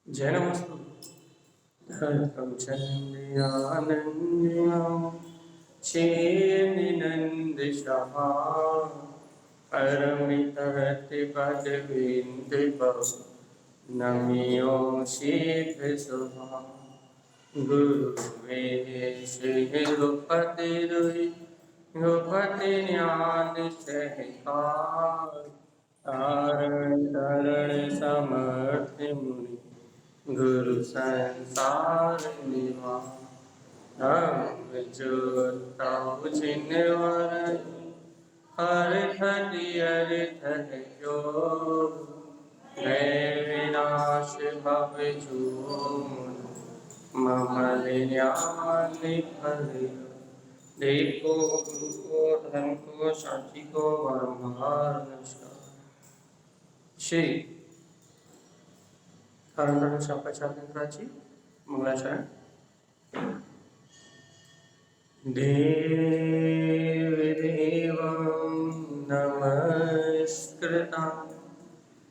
जैनमस्तु धर्तं चन्द्रियानन्द्यां चेन्निनन्दिशः परमितहतिपदविन्दुपौ नम्यो शीघ्रशुभा गुरुवेशेरुपतिरुहि रुपतिज्ञानसहिता तारण तरण समर्थ मुनि गुरु संसार निवा हम जोताऊ जिनवर हर हरि जो मैं विनाश भव जो ममल ज्ञान फल देखो गुरु को धर्म को साक्षी को परमार नमस्कार। श्री कारण शापाचार्य मंगलाचरण देवदेवं नमस्कृतं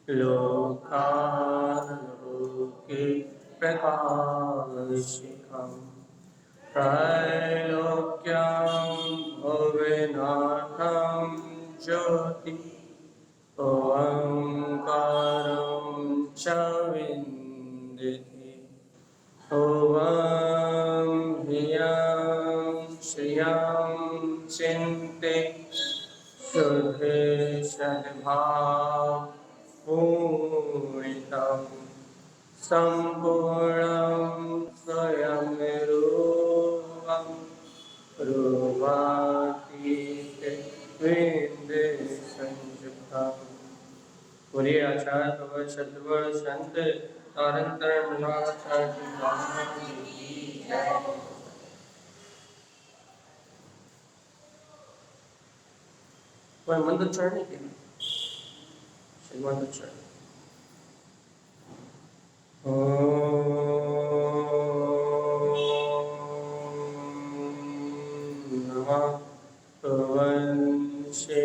लोकालोके प्रकाशितं त्रैलोक्यं भुवनाथं ज्योति ओंकारं च विन्दति ओं ह्रियं श्रियं चिन्ते शुद्धे सद्भावपूरितं सम्पूर्णं स्वयं रूपं रूपातीतविन्दसंयुक्तम्। बोलिए आचार्य प्रवर सद्गुण संत तारंतरण मंगलाचार्य की जय। कोई मंत्रोच्चारण नहीं किया, मंत्रोच्चारण नमः भगवते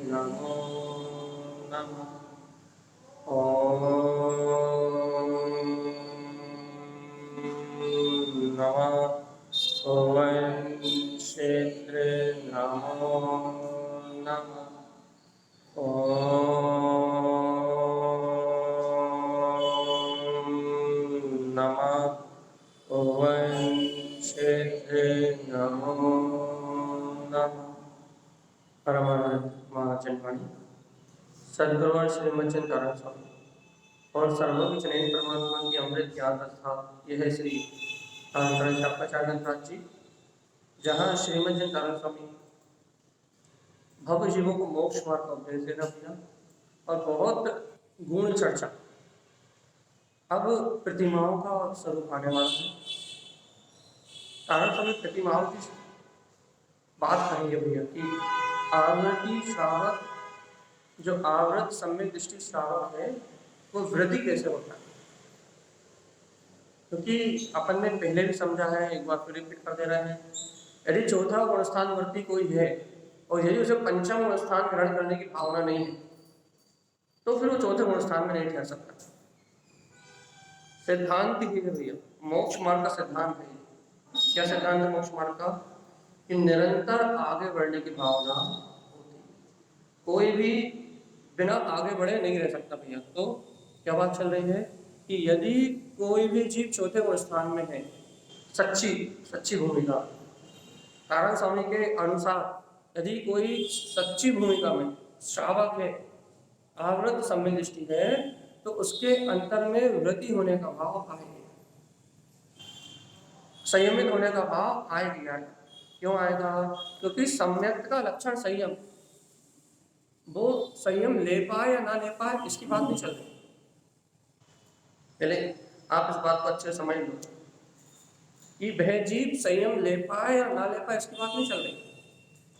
नमो नमः ओम नमः भगवते नमो नमः ओम नमः भगवते नमो नमः। परमानंद महाचंद्रवाणी सद्गुरुवर श्रीमच्चन तारण स्वामी और सर्वज्ञ जनैन परमात्मा की अमृत ज्ञान रथा यह है श्री तारण शापाचार्य जी, जहाँ श्रीमच्चन तारण स्वामी भव जीवों को मोक्ष मार्ग का उपदेश देना पिया और बहुत गुण चर्चा। अब प्रतिमाओं का स्वरूप आने वाला है। तारण स्वामी प्रतिमाओं की बात करेंगे भैया कि आवृत्ति श्रावक, जो आवृत सम्यक दृष्टि श्रावक है वो वृद्धि कैसे होता है, क्योंकि अपन ने पहले भी समझा है, एक बार फिर रिपीट कर दे रहे हैं। यदि चौथा गुणस्थान वृत्ति कोई है और यदि उसे पंचम गुणस्थान ग्रहण करने की भावना नहीं है तो फिर वो चौथे गुणस्थान में नहीं ठहर सकता। सिद्धांत ही है भैया, मोक्ष मार्ग का सिद्धांत है। क्या सिद्धांत है मोक्ष मार्ग का? कि निरंतर आगे बढ़ने की भावना होती है। कोई भी बिना आगे बढ़े नहीं रह सकता भैया। तो क्या बात चल रही है कि यदि कोई भी जीव चौथे गुणस्थान में है, सच्ची भूमिका, तारण स्वामी के अनुसार यदि कोई सच्ची भूमिका में श्रावक है, आवृत सम्यक दृष्टि है, तो उसके अंतर में वृद्धि होने का भाव आएगा, संयमित होने का भाव आएगा। क्यों आएगा? क्योंकि सम्यक का लक्षण संयम, वो संयम ले पाए या ना ले पाए इसकी बात नहीं चल रही। पहले आप इस बात को अच्छे से समझ लो कि वह जीव संयम ले पाए या ना ले पाए इसकी बात नहीं चल रही।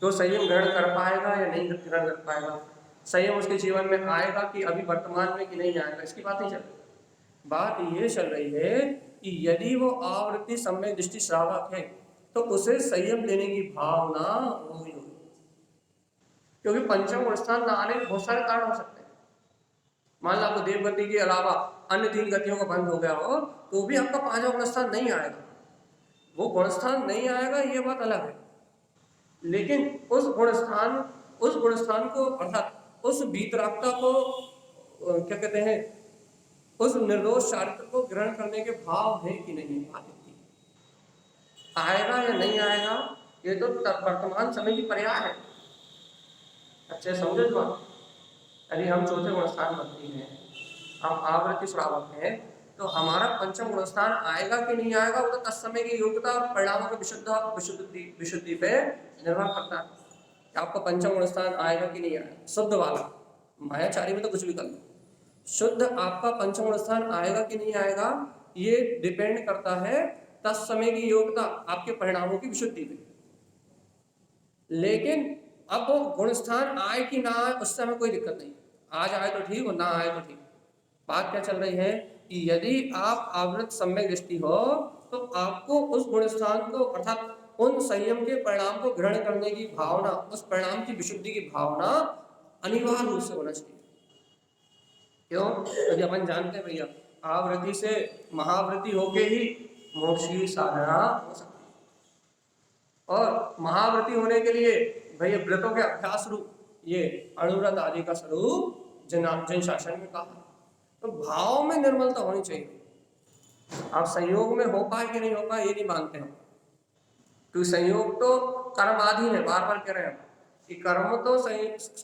तो संयम ग्रहण कर पाएगा या नहीं ग्रहण कर पाएगा, संयम उसके जीवन में आएगा कि अभी वर्तमान में कि नहीं आएगा, इसकी बात नहीं चल रही। बात ये चल रही है कि यदि वो आवृत्ति सम्यक दृष्टि श्रावक है तो उसे संयम लेने की भावना होगी, क्योंकि पंचम गुणस्थान न आने के बहुत सारे कारण हो सकते हैं। मान लो आपको देवगति के अलावा अन्य 3 गतियों का बंद हो गया हो, तो भी आपका 5वां गुणस्थान नहीं आएगा। वो गुणस्थान नहीं आएगा, ये बात अलग है। लेकिन उस गुणस्थान को अर्थात उस वीतरागता को क्या कहते हैं, उस निर्दोष चारित्र को ग्रहण करने के भाव है कि नहीं, आएगा या नहीं आएगा, ये तो वर्तमान समय की पर्याय है। अच्छे समझो इस बात। यदि हम चौथे गुणस्थान बनती हैं, हम आवृत्ति श्रावक हैं, तो हमारा पंचम गुणस्थान आएगा कि नहीं आएगा, वो तो तत्समय की योग्यता और परिणामों की विशुद्धि पे निर्भर करता है कि आपका पंचम गुणस्थान आएगा कि नहीं आएगा। शुद्ध वाला, मायाचारी में तो कुछ भी कर लो, शुद्ध आपका पंचम गुणस्थान आएगा कि नहीं आएगा, ये डिपेंड करता है तत्समय की योग्यता, आपके परिणामों की विशुद्धि पे। लेकिन अब वो गुणस्थान आए कि ना आए, उससे हमें कोई दिक्कत नहीं। आज आए तो ठीक, और ना आए तो ठीक। बात क्या चल रही है कि यदि आप आवृत सम्यक दृष्टि हो, तो आपको उस गुणस्थान को अर्थात उन संयम के परिणाम को ग्रहण करने की भावना, उस परिणाम की विशुद्धि की भावना अनिवार्य रूप से होना चाहिए। क्यों? यदि अपन जानते हैं भैया, आवृत्ति से महावृत्ति होके ही मोक्ष की साधना हो सकती है। और महावृत्ति होने के लिए भैया व्रतों के अभ्यास रूप ये अणुव्रत आदि का स्वरूप जिन शासन में कहा। तो भाव में निर्मलता होनी चाहिए। आप संयोग में हो पाए कि नहीं हो पाए ये नहीं मानते हम, क्योंकि संयोग तो कर्म आधीन है। बार बार कह रहे हैं कि कर्म तो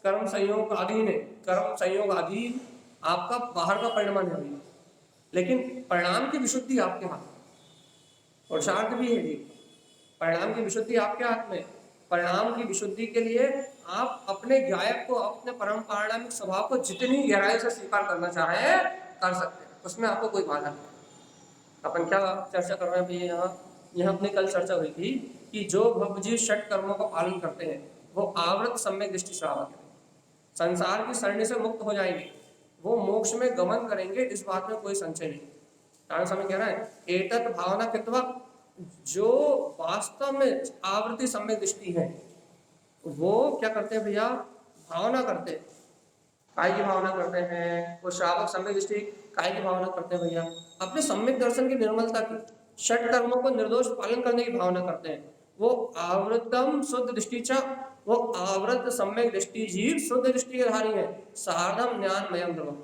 कर्म संयोग अधीन है, कर्म संयोग अधीन आपका बाहर का परिणाम है, लेकिन परिणाम की विशुद्धि आपके हाथ में, पुरुषार्थ भी है जी। परिणाम की विशुद्धि आपके हाथ में। परिणाम की विशुद्धि के लिए आप अपने गायक को, अपने परम पारिणामिक स्वभाव को जितनी गहराई से स्वीकार करना चाहे कर सकते हैं, उसमें आपको कोई बाधा नहीं। अपन क्या चर्चा कर रहे हैं भैया, यहाँ अपने कल चर्चा हुई थी कि जो भवजीव षट कर्मों का पालन करते हैं वो आवृत सम्यक दृष्टि श्रावक है, संसार की सरणी से मुक्त हो जाएंगे, वो मोक्ष में गमन करेंगे, इस बात में कोई संशय नहीं। कारण समय कह रहा है एतत् भावना कृत्वा, जो वास्तव में आवृत्ति सम्यक दृष्टि है वो क्या करते हैं भैया, भावना करते हैं। काय की भावना करते हैं? वो श्रावक सम्यक दृष्टि काय की भावना करते हैं भैया? अपने सम्यक दर्शन की निर्मलता की, षट कर्मों को निर्दोष पालन करने की भावना करते हैं। वो आवृतम शुद्ध दृष्टि, वो आवृत सम्यक दृष्टि जीव शुद्ध दृष्टि के धारी है, साधम ज्ञान मयम ध्रुवम।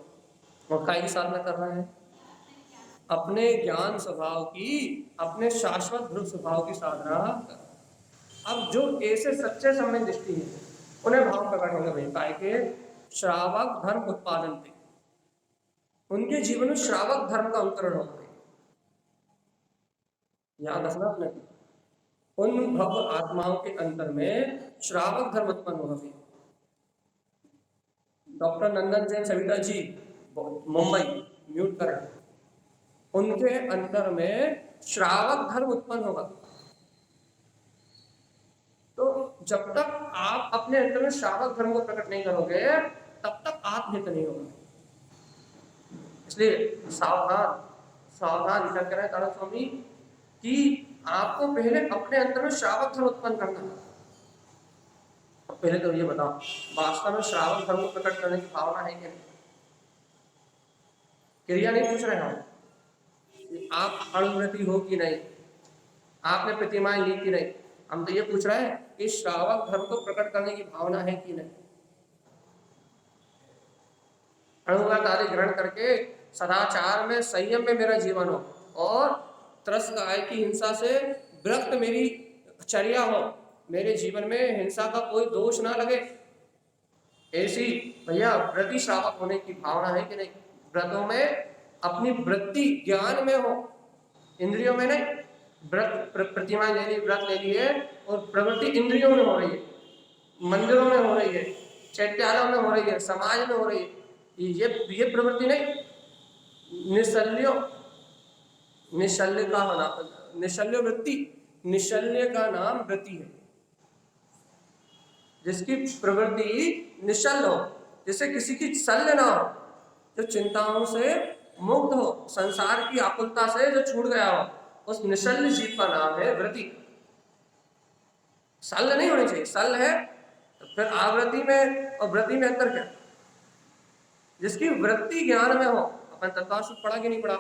और काय की साधना कर रहा है? अपने ज्ञान स्वभाव की, अपने शाश्वत ध्रुव स्वभाव की साधना। अब जो ऐसे सच्चे सम्यक दृष्टि है उन्हें भाव प्रकट होंगे भाई, काय के श्रावक धर्म उत्पादन थे, उनके जीवन में श्रावक धर्म का अंतरण होगा। याद रखना अपने, उन भव आत्माओं के अंतर में श्रावक धर्म उत्पन्न होगा। डॉक्टर नंदन जैन सविता जी मुंबई, म्यूट करें, उनके अंतर में श्रावक धर्म उत्पन्न होगा। तो जब तक आप अपने अंतर में श्रावक धर्म को प्रकट नहीं करोगे तब तक आत्महित नहीं होगा। इसलिए सावधान सावधान कर रहे हैं स्वामी कि आपको पहले अपने अंतर में श्रावक धर्म उत्पन्न करना है। पहले तो ये बताओ, वास्तव में श्रावक धर्म को प्रकट करने की भावना है कि नहीं? क्रिया नहीं पूछ रहे हम, आप अणुव्रती हो कि नहीं, आपने प्रतिमाएं ली कि नहीं। हम तो ये पूछ रहे हैं कि श्रावक धर्म को प्रकट करने की भावना है कि नहीं। अणुव्रत आदि ग्रहण करके सदाचार में, संयम में मेरा जीवन हो, और त्रस्त गाय की हिंसा से विरक्त मेरी चर्या हो, मेरे जीवन में हिंसा का कोई दोष ना लगे, ऐसी भैया व्रति श्रावक होने की भावना है कि नहीं? व्रतों में अपनी वृत्ति ज्ञान में हो, इंद्रियों में नहीं। व्रत प्रतिमा ले ली, व्रत ले लिए, और प्रवृत्ति इंद्रियों में हो रही है, मंदिरों में हो रही है, चैत्यालयों में हो रही है, समाज में हो रही है, ये प्रवृत्ति नहीं। निशल्य का नाम, निशल्य वृत्ति, निशल्य का नाम वृत्ति है, जिसकी प्रवृत्ति निश्चल हो, जिससे किसी की शल्य ना हो, जो चिंताओं से मुक्त हो, संसार की आकुलता से जो छूट गया हो, उस निशल्य जीव का नाम है वृत्ति। शल्य नहीं होनी चाहिए, शल्य है तो फिर आवृत्ति में और वृत्ति में अंतर क्या? जिसकी वृत्ति ज्ञान में हो, अपन तत्काल सूत्र पढ़ा कि नहीं पढ़ा?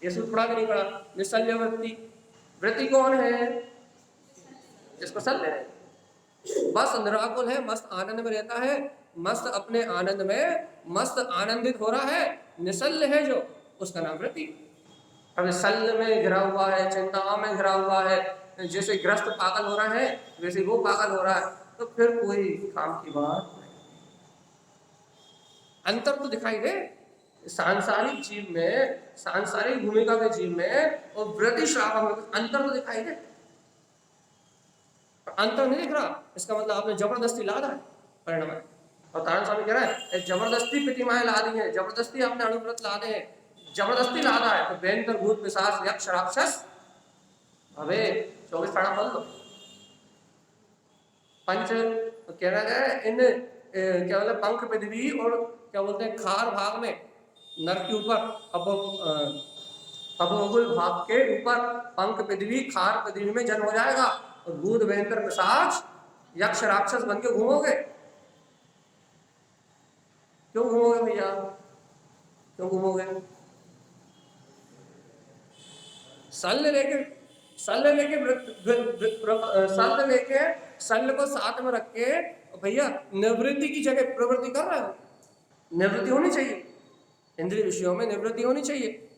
ये सूत्र पढ़ा कि नहीं पढ़ा? निशल्य वृत्ति। वृत्ति कौन है? जिसको शल्य है, बस निराकुल है, मस्त आनंद में रहता है, मस्त अपने आनंद में मस्त आनंदित हो रहा है, निशल्य है जो, उसका नाम वृत्ति। अब शल्य में घिरा हुआ है, चिंता में घिरा हुआ है, जैसे ग्रस्त पागल हो रहा है वैसे वो पागल हो रहा है, तो फिर कोई काम की बात नहीं। अंतर तो दिखाई दे सांसारिक जीव में, सांसारिक भूमिका के जीव में और वृत्ति श्रावक में अंतर तो दिखाई दे। अंतर नहीं दिख रहा, इसका मतलब आपने जबरदस्ती लादा है परिणाम है। और तारण स्वामी कह रहा है जबरदस्ती प्रतिमाएं ला दी है, जबरदस्ती आपने अणुव्रत ला दे, जबरदस्ती लादा है, तो भयंकर भूत पिशाच यक्ष राक्षस अबे 24 ताड़ा पढ़ लो। पंच तो कह रहा है इन क्या बोलते पंख पृथ्वी और क्या बोलते हैं खार भाग में नर के ऊपर अबोगुल भाग के ऊपर पंख पृथ्वी खार पृथ्वी में जन्म हो जाएगा और भूत भयंकर पिशाच यक्ष राक्षस बन के घूमोगे। क्यों घूमोगे भैया, क्यों घूमोगे? शल्य लेके शल्य को साथ में रख के भैया निवृत्ति की जगह प्रवृत्ति कर रहे हो। निवृत्ति होनी चाहिए, इंद्रिय विषयों में निवृत्ति होनी चाहिए।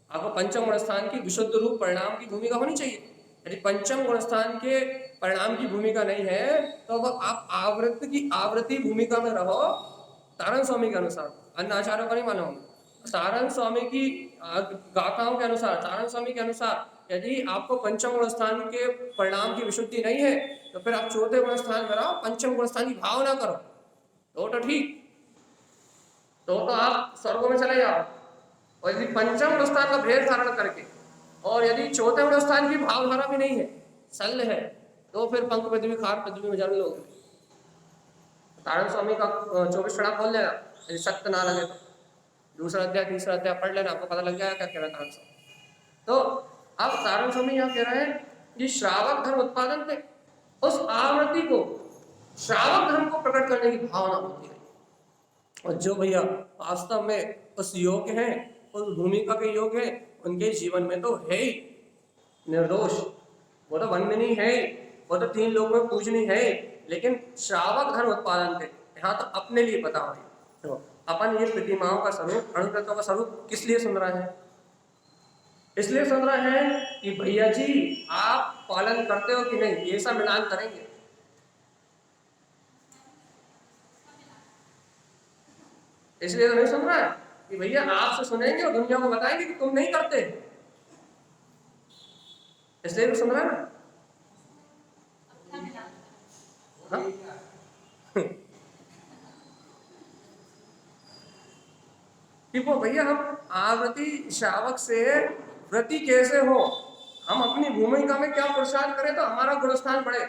आपको पंचम गुण स्थान की विशुद्ध रूप परिणाम की भूमिका होनी चाहिए। यदि पंचम गुण स्थान के परिणाम की भूमिका नहीं है तो वह आप आवृत्ति की आवृत्ति भूमिका में रहो। तारण स्वामी के अनुसार, अन्य आचार्यों का नहीं मानो, तारण स्वामी की गाथाओं के अनुसार, तारण स्वामी के अनुसार यदि आपको पंचम गुण स्थान के परिणाम की विशुद्धि नहीं है तो फिर आप चौथे गुण स्थान में रहो, पंचम गुण स्थान की भावना करो तो ठीक, तो आप स्वर्गों में चले जाओ। और यदि पंचम गुण स्थान का भेद धारण करके और यदि चौथे गुण स्थान की भावधारा भी नहीं है, शल्य है, तो फिर पंख पृथ्वी खार पृथ्वी में जन्म लोगे। तारण स्वामी का 24 क्षणा खोल लेना, यदि सत्य ना लगे तो दूसरा अध्याय तीसरा अध्याय पढ़ लेना, आपको पता लग जाएगा क्या कह रहा है तारण स्वामी। तो अब तारण स्वामी यहाँ कह रहे हैं कि श्रावक धर्म उत्पादन पे उस आवृत्ति को, श्रावक धर्म को प्रकट करने की भावना होती है। और जो भैया वास्तव में उस योग्य हैं, उस भूमिका के योग्य हैं, उनके जीवन में तो है ही निर्दोष, वो तो वंदनीय है, वो तो 3 लोग में पूजनीय है। लेकिन श्रावक धर्म उत्पादन थे, यहाँ तो अपने लिए पता हो। तो अपन ये प्रतिमाओं का स्वरूप, अणुव्रतों का स्वरूप किस लिए सुन रहे हैं? इसलिए सुन रहे हैं कि भैया जी आप पालन करते हो कि नहीं, ये सब मिलान करेंगे। इसलिए तो नहीं सुन रहा है कि भैया आपसे सुनेंगे और दुनिया को बताएंगे कि तुम नहीं करते, इसलिए तो सुन रहा है ना। कि वो भैया हम आवृत्ति श्रावक से व्रति कैसे हो, हम अपनी भूमिका में क्या पुरुषार्थ करें तो हमारा गुणस्थान बढ़े।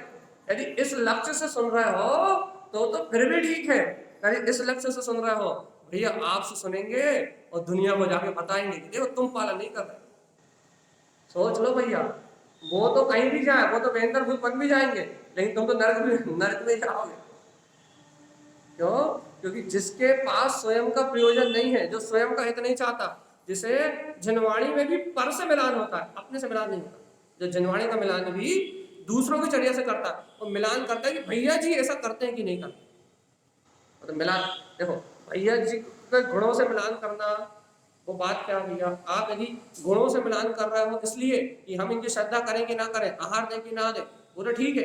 यदि इस लक्ष्य से सुन रहे हो तो फिर भी ठीक है। यदि इस लक्ष्य से सुन रहे हो भैया आपसे सुनेंगे और दुनिया को जाके बताएंगे कि देखो तुम पालन नहीं कर रहे। सोच लो भैया, वो तो कहीं भी जाए, वो तो भयंकर भूत बन भी जाएंगे, लेकिन तुम तो नरक में जाओगे। क्यों? क्योंकि जिसके पास स्वयं का प्रयोजन नहीं है, जो स्वयं का हित नहीं चाहता, जिसे जनवाणी में भी पर से मिलान होता है, अपने से मिलान नहीं होता, जो जनवाणी का मिलान भी दूसरों के जरिए से करता है, वो मिलान करता है कि भैया जी ऐसा करते हैं कि नहीं करते। तो मिलान देखो, भैया जी के गुणों से मिलान करना वो बात क्या भैया, आप यदि गुणों से मिलान कर रहे हो इसलिए कि हम इनकी श्रद्धा करें कि ना करें, आहार दें कि ना दें, वो तो ठीक है,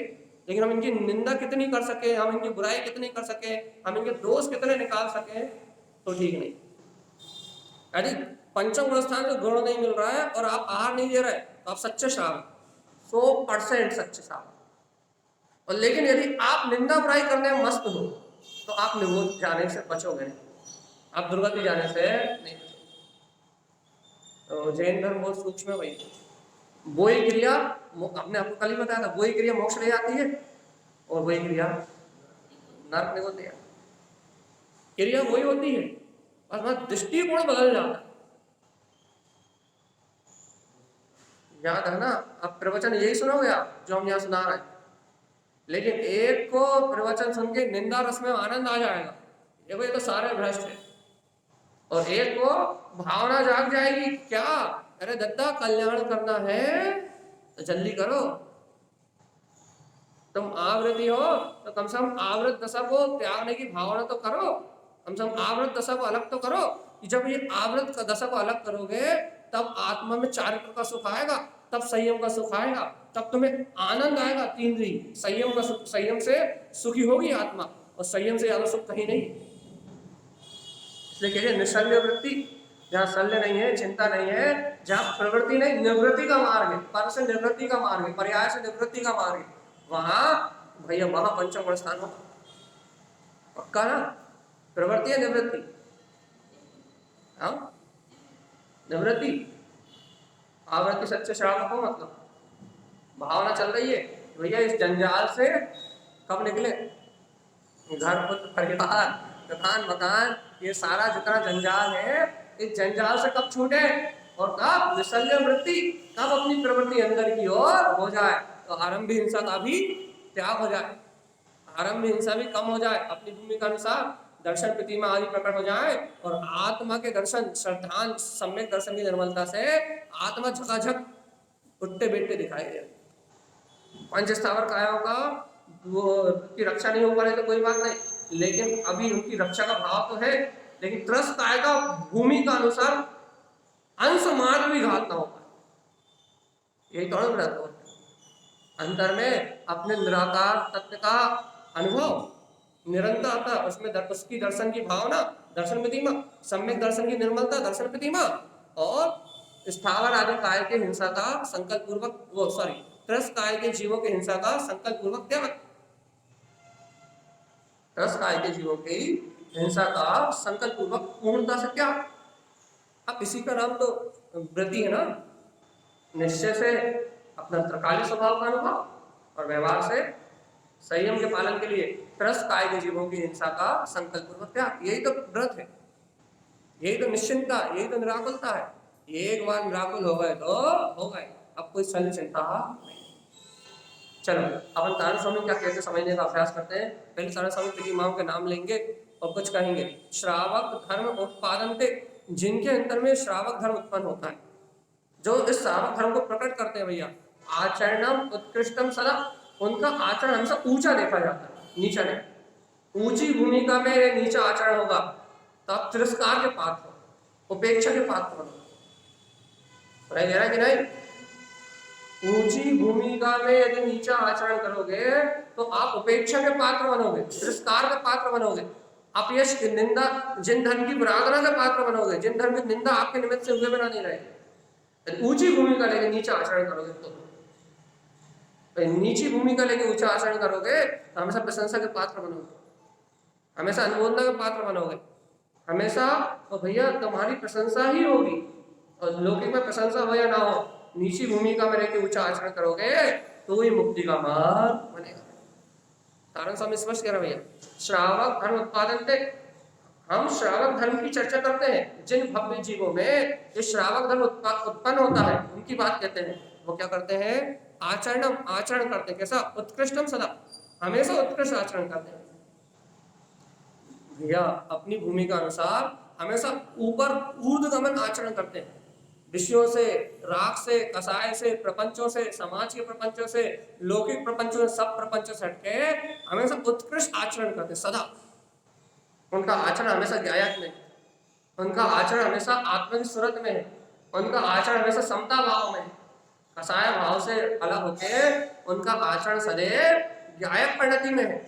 लेकिन हम इनकी निंदा कितनी कर सके, हम इनकी बुराई कितनी कर सके, हम इनके दोष कितने निकाल सके, तो ठीक नहीं। यदि पंचम गुण स्थान से गुण नहीं मिल रहा है और आप आहार नहीं दे रहे तो आप सच्चे श्रावक, 100% सच्चे श्रावक। और लेकिन यदि आप निंदा बुराई करने में मस्त हो तो आप निवृत्त जाने से बचोगे नहीं, आप दुर्गति जाने से नहीं बचोगे। तो जैन धर्म बहुत सूक्ष्म है भाई। वही क्रिया आपने आपको कल ही बताया था, वही क्रिया मोक्ष ले जाती है और वही क्रिया नरक में होती है। क्रिया वही होती है, बस दृष्टिकोण बदल जाता है। याद है ना, अब प्रवचन यही सुनोगे आप जो हम यहाँ सुना रहे हैं, लेकिन एक को प्रवचन सुन के निंदा रस में आनंद आ जाएगा, देखो ये तो सारे भ्रष्ट है, और एक को भावना जाग जाएगी, क्या अरे दत्ता कल्याण करना है तो जल्दी करो, तुम आवृत्ति हो तो कम से कम आवृत दशा को त्यागने की भावना तो करो, कम से कम आवृत दशा को अलग तो करो। जब ये आवृत का दशा को अलग करोगे तब आत्मा में चारित्र का सुख आएगा, तब संयम का सुख आएगा, तब तुम्हें आनंद आएगा। तीन्द्री संयम का सुख, संयम से सुखी होगी आत्मा, और संयम से ज्यादा सुख कहीं नहीं। इसलिए कहिए निशल्य वृत्ति, जहाँ शल्य नहीं है, चिंता नहीं है, जहाँ प्रवृत्ति नहीं, निवृत्ति का मार्ग है, पर से निवृत्ति का मार्ग है, पर्याय से निवृत्ति का मार्ग है, वहां भैया वहां पंचम गुण स्थान होगा। पक्का ना? प्रवृत्ति है निवृत्ति, हाँ निवृत्ति, आवृत्ति सच्चे श्रावक हो, मतलब भावना चल रही है भैया इस जंजाल से कब निकले, घर पुत्र परिवार दुकान मकान ये सारा जितना जंजाल है, इस जंजाल से कब छूटे, और कब निशल्य वृत्ति, कब अपनी प्रवृत्ति अंदर की ओर हो जाए, तो आरंभी हिंसा का भी त्याग हो जाए, आरंभी हिंसा भी कम हो जाए, अपनी भूमिका अनुसार दर्शन प्रतिमा आदि प्रकट हो जाए, और आत्मा के दर्शन श्रद्धान सम्यक दर्शन की निर्मलता से आत्मा झकाझक उठते बैठते दिखाई दे। पंच स्थावर कायों का वो की रक्षा नहीं हो पा रही तो कोई बात नहीं, लेकिन अभी उनकी रक्षा का भाव तो है, लेकिन त्रस काय का भूमि का अनुसार अंश मात्र भी घात ना हो पाए, यही तो व्रत हो। अंतर में अपने निराकार तत्व का अनुभव निरंतरता, उसमें उसकी दर्शन की भावना, दर्शन प्रतिमा, सम्यक दर्शन की निर्मलता, दर्शन प्रतिमा, और स्थावर आदि काय के हिंसा का संकल्प पूर्वक वो सॉरी त्रस काय के जीवों के हिंसा का संकल्प पूर्वक त्याग, त्रस काय के जीवों की हिंसा का संकल्प पूर्वक पूर्णता से त्याग। अब इसी का नाम तो व्रति है ना, निश्चय से अपना त्रिकाली स्वभाव का अनुभव और व्यवहार से संयम के पालन के लिए त्रस काय के जीवों की हिंसा का संकल्प पूर्वक त्याग, यही तो व्रत है, यही तो निश्चिंता, यही तो निराकुलता है। एक बार निराकुल हो गए तो हो गए, अब कोई सल चिंता नहीं। चलो अपन तारण स्वामी क्या कहते समझने का अभ्यास करते हैं। पहले तारण स्वामी प्रतिमाओं के नाम लेंगे और कुछ कहेंगे। श्रावक धर्म उत्पादन थे, जिनके अंतर में श्रावक धर्म उत्पन्न होता है, जो इस श्रावक धर्म को प्रकट करते हैं भैया, आचरणम उत्कृष्टम सदा, उनका आचरण हमसे ऊंचा देखा जाता है, नीचा नहीं। ऊंची भूमिका में नीचा आचरण होगा तो आप तिरस्कार के पात्र हो, उपेक्षा के पात्र हो, दे रहा कि नहीं? ऊंची भूमिका में यदि नीचा आचरण करोगे तो आप उपेक्षा के पात्र बनोगे, तिरस्कार के पात्र बनोगे, अपयश की निंदा, जिन धर्म की विराधना के पात्र बनोगे, जिन धर्म की निंदा आपके निमित्त से हुए बिना नहीं रहेगी। ऊंची भूमिका लेके नीचा आचरण करोगे तो नीची भूमिका लेके ऊंचा आचरण करोगे तो हमेशा प्रशंसा के पात्र बनोगे, हमेशा अनुमोदना के पात्र बनोगे, हमेशा तो भैया तुम्हारी प्रशंसा ही होगी, और लौकिक में प्रशंसा हो या ना हो, नीची भूमिका में रहकर ऊंचा आचरण करोगे तो ही मुक्ति का मार्ग बनेगा। तारण स्वामी स्पष्ट कह रहे भैया, श्रावक धर्म उत्पादन थे, हम श्रावक धर्म की चर्चा करते हैं, जिन भव्य जीवों में ये श्रावक धर्म उत्पन्न होता है उनकी बात कहते हैं। वो क्या करते हैं? आचरणम, आचरण करते हैं कैसा? उत्कृष्टम सदा, हमेशा उत्कृष्ट आचरण करते हैं भैया, अपनी भूमिका अनुसार हमेशा ऊपर ऊर्ध्वगमन आचरण करते हैं, विषयों से, राग से, कसाय से, प्रपंचों से, समाज के प्रपंचों से, लौकिक प्रपंचों से, सब प्रपंचों से हटके हमेशा उत्कृष्ट आचरण करते सदा। उनका आचरण हमेशा ज्ञायक में, उनका आचरण हमेशा आत्मा की सूरत में है, उनका आचरण हमेशा समता भाव में, कसाय भाव से अलग होके उनका आचरण सदैव ज्ञायक परिणति में है।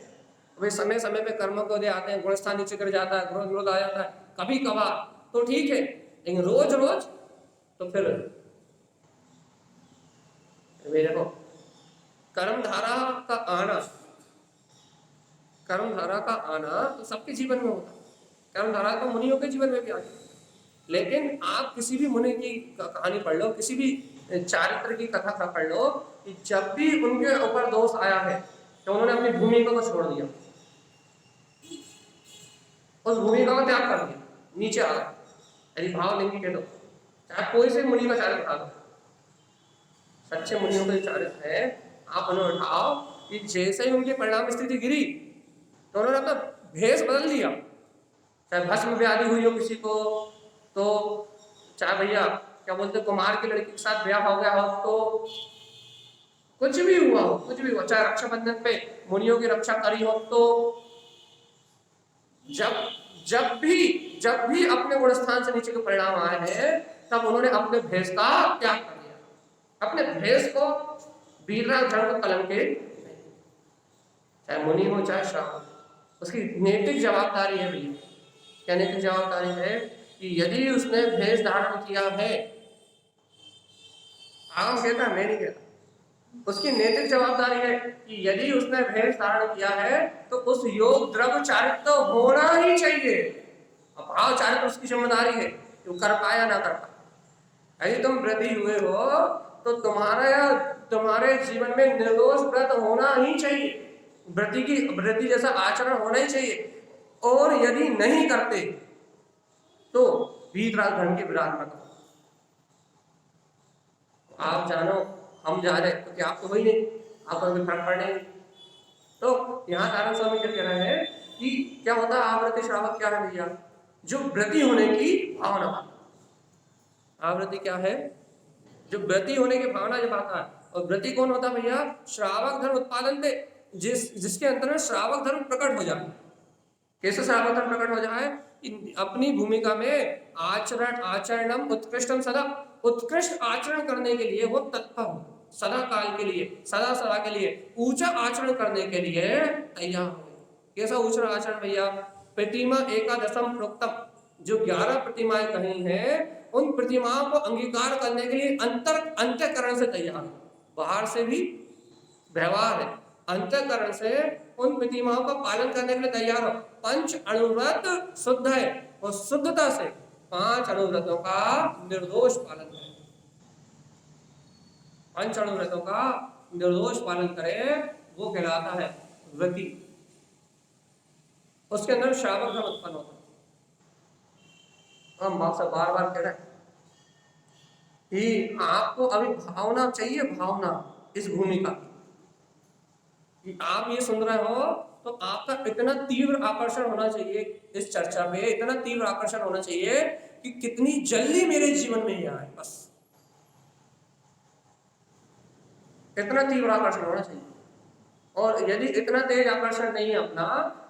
वे समय समय पे कर्म को दे आते हैं, गुणस्थान नीचे गिर जाता है, क्रोध विरोध आ जाता है, कभी कभार तो ठीक है, लेकिन रोज रोज तो फिर देखो कर्मधारा का आना, कर्मधारा का आना तो सबके जीवन में होता है, कर्मधारा तो मुनियों के जीवन में भी आती है, लेकिन आप किसी भी मुनि की कहानी पढ़ लो, किसी भी चारित्र की कथा पढ़ लो, कि जब भी उनके ऊपर दोष आया है तो उन्होंने अपनी भूमिका को छोड़ दिया, उस भूमिका का त्याग कर दिया, नीचे आ गया। यदि भाव लेंगे कह दो, चाहे कोई से मुनि का चारित्र उठा दो, सच्चे मुनियों के चारित्र है, आप उन्हें उठाओ कि जैसे ही उनकी परिणाम स्थिति गिरी तो उन्होंने अपना भेष बदल दिया, चाहे भस्म व्याधि हुई हो किसी को, तो चाहे भैया क्या बोलते कुमार की लड़की के साथ ब्याह हो गया हो, तो कुछ भी हुआ हो, कुछ भी हुआ, चाहे रक्षाबंधन पे मुनियों की रक्षा करी हो, तो जब जब भी अपने गुण स्थान से नीचे के परिणाम आए हैं, तब उन्होंने अपने भेष का त्याग कर दिया। अपने भेष को वीरराग धर्म को कलंकित, चाहे मुनि हो चाहे श्रावक, उसकी नैतिक जवाबदारी है भैया। क्या नैतिक जवाबदारी है कि यदि उसने भेष धारण किया है, आम कहता है, मैं नहीं कहता, उसकी नैतिक जवाबदारी है कि यदि उसने भेष धारण किया है तो उस योग द्रव्य चारित्र होना ही चाहिए। भाव चारित्र उसकी जिम्मेदारी है कि वो कर पाए या ना कर पाए। यदि तुम व्रती हुए हो तो तुम्हारे जीवन में निर्दोष व्रत होना ही चाहिए, व्रती जैसा आचरण होना ही चाहिए। और यदि नहीं करते तो वीतराग धर्म के विराट मत हो। आप जानो हम जा रहे, क्योंकि आप तो वही नहीं, आप कोई फर्क पड़ नहीं। तो यहाँ नारायण स्वामी क्या कह रहे हैं कि क्या होता है आवृत्ति श्रावक क्या है भैया, जो व्रती होने की भावना। आवृत्ति क्या है, जो व्रती होने की भावना जब आता है। और व्रती कौन होता है भैया, श्रावक धर्म उत्पादन दे, जिसके अंतर्गत श्रावक धर्म प्रकट हो जाए। कैसे श्रावक धर्म प्रकट हो जाए, अपनी भूमिका में आचरणम उत्कृष्टम सदा, उत्कृष्ट आचरण करने के लिए वो तत्पर हो, सदा काल के लिए, सदा के लिए ऊंचा आचरण करने के लिए तैयार हो। कैसा ऊंचा आचरण भैया, प्रतिमा एकादशम प्रोक्तम, जो 11 प्रतिमाएं कही हैं, उन प्रतिमाओं को अंगीकार करने के लिए अंतःकरण से तैयार हो। बाहर से भी व्यवहार है, अंतःकरण से उन प्रतिमाओं का पालन करने के लिए तैयार हो। पंच अणुव्रत शुद्ध है, और शुद्धता से 5 अणुव्रतों का निर्दोष पालन करें। 5 अणुव्रतों का निर्दोष पालन करे, वो कहलाता है व्रती। उसके अंदर श्रावक धर्म उत्पन्न होता है। हम आपसे बार बार कह रहे हैं कि आपको अभी भावना चाहिए, भावना इस भूमिका की। आप ये सुन रहे हो तो आपका इतना तीव्र आकर्षण होना चाहिए इस चर्चा पे, इतना तीव्र आकर्षण होना चाहिए कि कितनी जल्दी मेरे जीवन में ये आए, बस इतना तीव्र आकर्षण होना चाहिए। और यदि इतना तेज आकर्षण नहीं है अपना,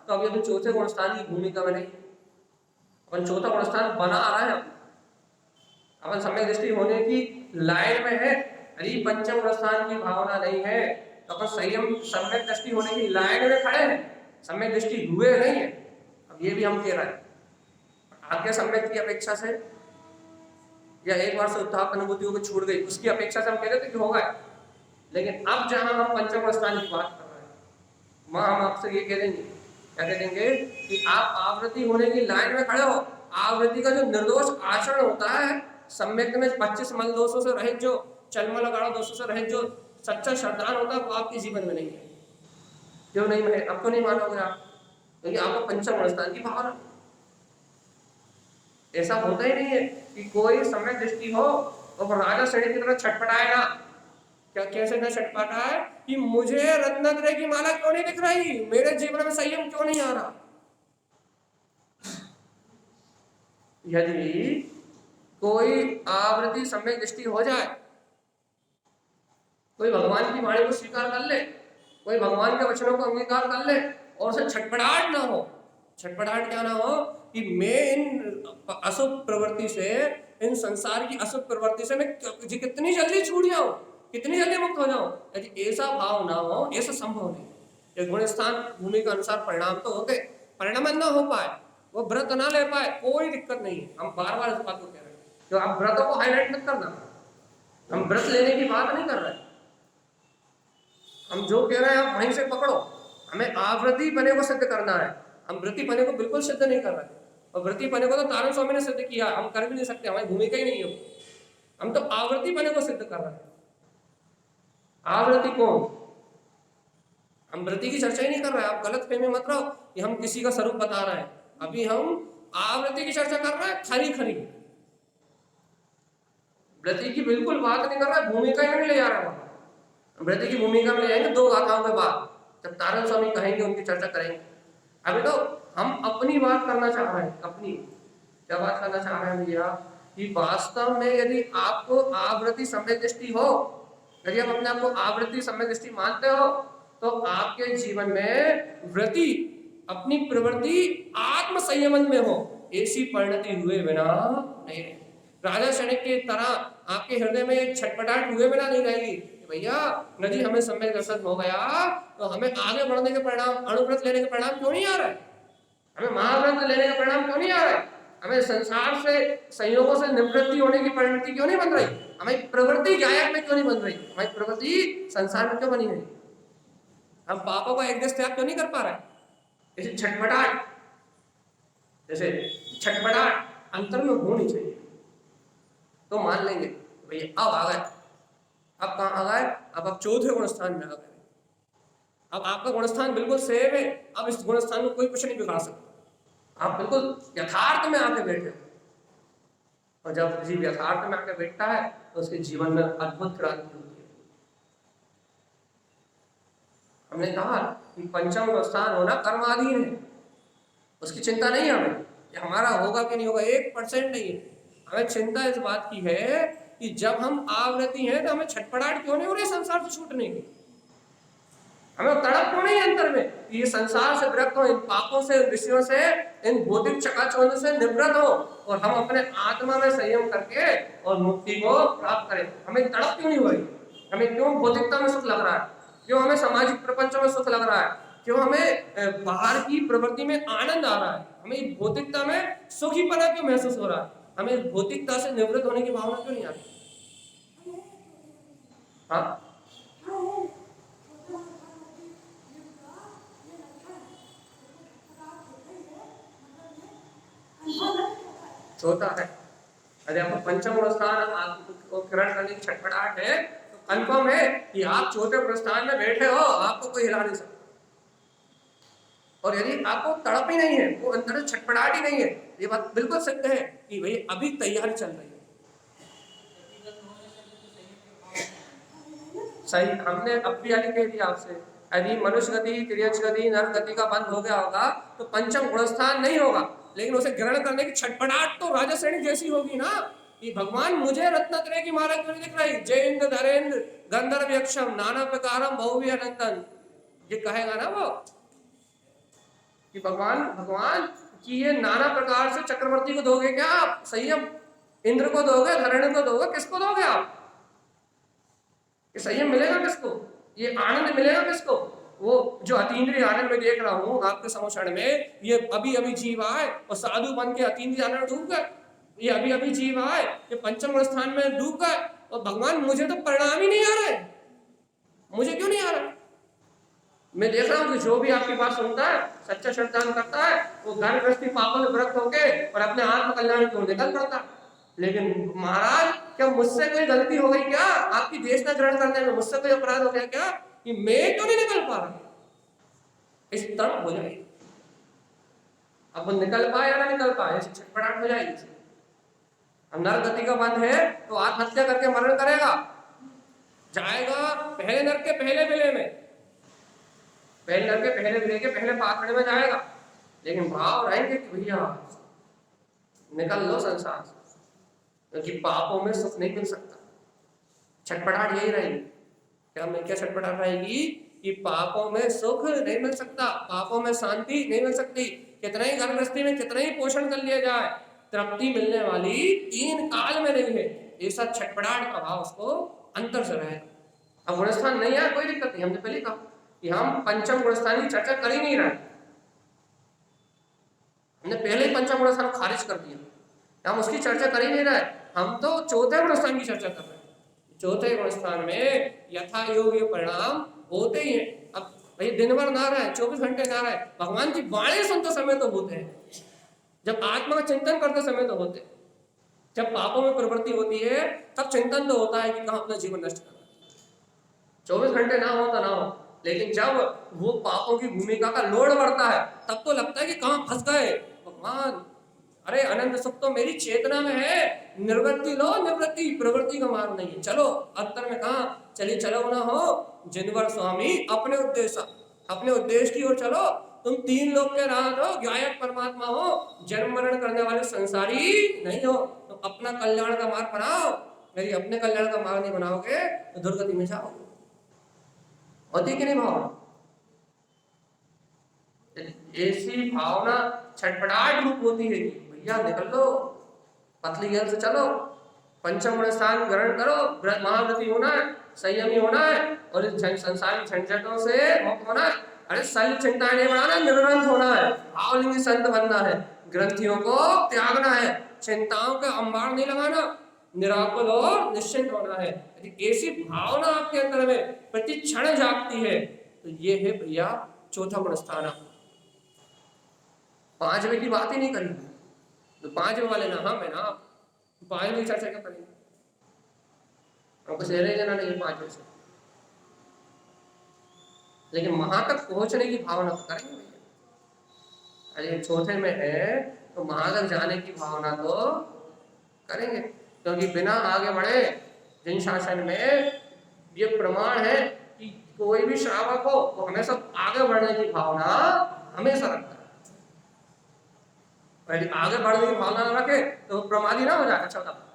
तो अभी अपन चौथे गुणस्थान की भूमिका में नहीं। अपन चौथा गुणस्थान बना आ रहा है, अपन सम्यक दृष्टि होने की लाइन में है। यदि पंचम गुणस्थान की भावना नहीं है तो अपन संयम सम्यक दृष्टि होने की लाइन में खड़े हैं, सम्यक दृष्टि हुए नहीं है। अब ये भी हम कह रहे हैं, आज्ञा सम्यक की अपेक्षा से या एक बार से उत्थाप अनुभूतियों को छूट गई उसकी अपेक्षा से हम कह रहे थे कि होगा। लेकिन अब जहां हम पंचम गुणस्थान की बात कर रहे हैं, वहां हम आपसे ये कह देंगे, क्या कह देंगे कि आप आवृत्ति होने की लाइन में खड़े हो। आवृत्ति का जो निर्दोष आचरण होता है, सम्यक में 25 मल दोषों से रहित, जो चलमल गाढ़ा दोषों से रहित जो सच्चा श्रद्धान होता है, वो आपके जीवन में नहीं है। क्यों नहीं है, अब तो नहीं मानोगे आप, क्योंकि आपको पंचम गुणस्थान की भावना। ऐसा होता ही नहीं है कि कोई सम्यक दृष्टि हो और राजा श्रेणी की तरह छटपटाए ना। क्या कैसे न छटपटा है कि मुझे रत्नात्रय की माला क्यों नहीं दिख रही, मेरे जीवन में संयम क्यों नहीं आ रहा। यदि कोई आवृत्ति सम्यक दृष्टि हो जाए, कोई भगवान की वाणी को स्वीकार कर ले, कोई भगवान के वचनों को अंगीकार कर ले, और उसे छटपटाहट ना हो। छटपटाहट क्या ना हो कि मैं इन अशुभ प्रवृत्ति से, इन संसार की अशुभ प्रवृत्ति से मैं कितनी जल्दी छूट जाऊं, कितनी जल्दी मुक्त हो जाऊं। यदि ऐसा भाव ना हो, ऐसा संभव नहीं। ये गुणस्थान भूमि के अनुसार परिणाम तो होते, परिणाम ना हो पाए, वो व्रत ना ले पाए, कोई दिक्कत नहीं है। हम बार बार इस बात को कह रहे हैं, तो आप व्रतों को हाईलाइट मत करना। हम व्रत लेने की बात नहीं कर रहे, हम जो कह रहे हैं आप वहीं से पकड़ो। हमें आवृत्ति पने को सिद्ध करना है, हम वृत्ति पने को बिल्कुल सिद्ध नहीं कर रहे। और वृत्ति पने को तो तारण स्वामी ने सिद्ध किया, हम कर भी नहीं सकते, हमारी भूमिका ही नहीं है। हम तो आवृत्ति पने को सिद्ध कर रहे हैं। आवृत्ति कौन, हम वृत्ति की चर्चा ही नहीं कर रहे हैं। आप गलत फहमी मत रहो कि हम किसी का स्वरूप बता रहे हैं। अभी हम आवृत्ति की चर्चा कर रहे हैं, खरी खरी वृत्ति की बिल्कुल बात नहीं कर रहा है, भूमिका ही नहीं ले जा रहा है। वृत्ति की भूमिका में ले जाएंगे 2 गाथाओं के बाद, जब तारण स्वामी कहेंगे उनकी चर्चा करेंगे। अभी तो हम अपनी बात करना चाह रहे हैं, अपनी क्या बात करना चाह रहे हैं भैया कि वास्तव में यदि आपको आवृत्ति सम्यक दृष्टि हो, यदि आप अपने आप को आवृत्ति सम्यक दृष्टि मानते हो, तो आपके जीवन में वृत्ति अपनी प्रवृत्ति आत्म संयमन में हो, ऐसी परिणति हुए बिना नहीं रहेगी। राजा क्षणिक की तरह आपके हृदय में एक छटपटाहट हुए बिना नहीं रहेगी। भैया यदि हमें सम्यक दर्शन हो गया तो हमें आगे बढ़ने के परिणाम, अनुव्रत लेने के परिणाम क्यों नहीं आ रहा है? हमें महाव्रत लेने का परिणाम क्यों नहीं आ रहा है? हमें संसार से संयोगों से निवृत्ति होने की परिणति क्यों नहीं बन रही? हमारी प्रवृत्ति गायक में क्यों नहीं बन रही? हमारी प्रवृत्ति संसार में क्यों बनी है? हम पापों का एक देश त्याग क्यों नहीं कर पा रहे? जैसे छटपटाहट अंतर में होनी चाहिए, तो मान लेंगे भैया अब आ गए। अब कहाँ आ गए? अब आप चौथे गुण स्थान में आ गए। अब आपका गुणस्थान बिल्कुल सेम है। अब इस गुणस्थान को कोई कुछ नहीं बिगाड़ सकता। आप बिल्कुल यथार्थ में आके बैठे हो, और जब किसी यथार्थ में आके बैठता है तो उसके जीवन में अद्भुत क्रांति होती है। हमने कहा कि पंचम गुणस्थान होना कर्माधीन है, उसकी चिंता नहीं है हमें कि हमारा होगा कि नहीं होगा, 1% नहीं है। हमें चिंता इस बात की है कि जब हम आवृत्ति हैं तो हमें छटपटाहट क्यों नहीं हो रही संसार से छूटने की? हमें तड़प क्यों नहीं अंतर में कि ये संसार से विरक्त हो, इन पापों से, विषयों से, इन भौतिक चकाचौंध से निवृत्त हो, और हम अपने आत्मा में संयम करके और मुक्ति को प्राप्त करें। हमें तड़प क्यों नहीं हो रही? हमें क्यों भौतिकता में सुख लग रहा है? क्यों हमें सामाजिक प्रपंच में सुख लग रहा है? क्यों हमें बाहर की प्रवृत्ति में आनंद आ रहा है? हमें भौतिकता में सुखीपना क्यों महसूस हो रहा है? हमें भौतिकता से निवृत्त होने की भावना क्यों नहीं आ रही? हाँ, होता है। यदि आपको पंचम गुणस्थान को ग्रहण करने की छटपटाहट है तो कंफर्म है कि आप चौथे गुणस्थान में बैठे हो, आपको कोई हिला नहीं सकता। और यदि आपको तड़प ही नहीं है, वो अंदर से छटपटाहट ही नहीं है, ये बात बिल्कुल सत्य है कि भाई अभी तैयारी चल रही है। सही, हमने अब भी आगे कह दिया आपसे, यदि मनुष्य गति, तिर्यक्ष गति, नर गति का बंद हो गया होगा तो पंचम गुणस्थान नहीं होगा, लेकिन उसे ग्रहण करने की छटपटाहट तो राजा श्रेणी जैसी होगी ना कि भगवान मुझे रत्नत्रय की माला क्यों नहीं दिख रही? जयेंद्र धरेंद्र गंधर्व यक्षम नाना प्रकारम बहुवी अनंतन, ये कहेगा ना वो कि भगवान कि ये नाना प्रकार से चक्रवर्ती को दोगे क्या आप? संयम इंद्र को दोगे, धरणी को दोगे, किसको दोगे आप? ये संयम मिलेगा किसको? ये आनंद मिलेगा किसको? वो जो अतीन्द्रिय आनंद में देख रहा हूँ आपके समक्षण में, ये अभी अभी जीव आए और साधु बन के अतीन्द्रिय आनंद डूब गए, ये अभी अभी जीव आए ये पंचम स्थान में डूब गए, और भगवान मुझे तो परिणाम ही नहीं आ रहा है। मुझे क्यों नहीं आ रहा? मैं देख रहा हूँ कि जो भी आपकी बात सुनता है, सच्चा श्रद्धान करता है, वो घर गृहस्थी पापों में विरक्त होके और अपने आत्म कल्याण की ओर निकल पड़ता। लेकिन महाराज क्या मुझसे कोई गलती हो गई क्या? आपकी देश न ग्रहण करने में मुझसे कोई अपराध हो गया क्या कि मैं क्यों नहीं निकल पा रहा? इस तरह हो जाएगी। अब वो निकल पाए या ना निकल पाए, छटपटाहट हो जाएगी। अब नर गति का बंध है तो आत्महत्या करके मरण करेगा, जाएगा पहले नर के पहले विलय में, पहले नर के पहले विलय के पहले पाखड़े में जाएगा। लेकिन भाव रहेंगे कि भैया निकल लो संसार से, क्योंकि पापों में सुख नहीं मिल सकता। छटपटाहट यही रहेगी। क्या छटपटाहट रहेगी कि पापों में सुख नहीं मिल सकता, पापों में शांति नहीं मिल सकती। कितना ही घर गृहस्थी में कितना ही पोषण कर लिया जाए, तृप्ति मिलने वाली 3 काल में नहीं है। ऐसा छटपटाहट का भाव उसको अंतर से रहेगा। अब गुणस्थान नहीं है, कोई दिक्कत नहीं। हमने पहले कहा कि हम पंचम गुणस्थान की चर्चा कर ही नहीं रहे, हमने पहले ही पंचम गुणस्थान खारिज कर दिया, हम उसकी चर्चा कर ही नहीं रहे। हम तो चौथे गुणस्थान की चर्चा कर रहे हैं। चौथे गुणस्थान में यथा योग्य परिणाम होते ही हैं। अब भाई दिन भर ना रहे, 24 घंटे ना रहे, भगवान की वाणी सुनते समय तो होते हैं, जब आत्मा का चिंतन करते समय तो होते हैं, जब पापों में प्रवृत्ति होती है तब चिंतन तो होता है कि कहाँ अपना जीवन नष्ट करना। 24 घंटे ना हो तो ना हो, लेकिन जब वो पापों की भूमिका का लोड बढ़ता है तब तो लगता है कि कहाँ फंस गए भगवान। अरे अनंत सुख तो मेरी चेतना में है, निर्वृत्ति लो, निवृत्ति प्रवृत्ति का मार्ग नहीं है। चलो अंतर में कहा चलिए, चलो ना हो जिनवर स्वामी अपने उद्देश्य की ओर चलो, तुम तीन लोग के नाथ हो, गायक परमात्मा हो, जन्म मरण करने वाले संसारी नहीं हो। तो अपना कल्याण का मार्ग बनाओ, यदि अपने कल्याण का मार्ग नहीं बनाओगे तो दुर्गति में जाओगे। होती कि नहीं भावना? ऐसी भावना छटपटाहट रूप होती है कि भैया निकल लो, पतली गैल से चलो, पंचम गुण स्थान ग्रहण करो, महाव्रती होना है, संयमी होना है और इस संसार की झंझटों से मुक्त होना है। अरे शल्य चिंता नहीं बढ़ाना, निर्ग्रंथ होना है, भावलिंगी संत बनना है, ग्रंथियों को त्यागना है, चिंताओं का अंबार नहीं लगाना, निराकुल और निश्चिंत होना है। यदि ऐसी भावना आपके अंदर में प्रति क्षण जागती है तो ये है भैया चौथा गुण स्थान। पांचवे की बात ही नहीं करेंगे, तो पांचवे वाले ना हम है ना, पांचवे की चर्चा क्या करेंगे? हमको सहरे जाना नहीं पांचवे से, लेकिन वहां तक पहुंचने की भावना तो करेंगे भैया। अरे चौथे में है तो वहां तक जाने की भावना तो करेंगे, क्योंकि बिना आगे बढ़े जिन शासन में ये प्रमाण है कि कोई भी श्रावक हो तो हमेशा आगे बढ़ने की भावना हमेशा रखता है। यदि आगे बढ़ने की भावना न रखे तो प्रमादी ना हो जाए।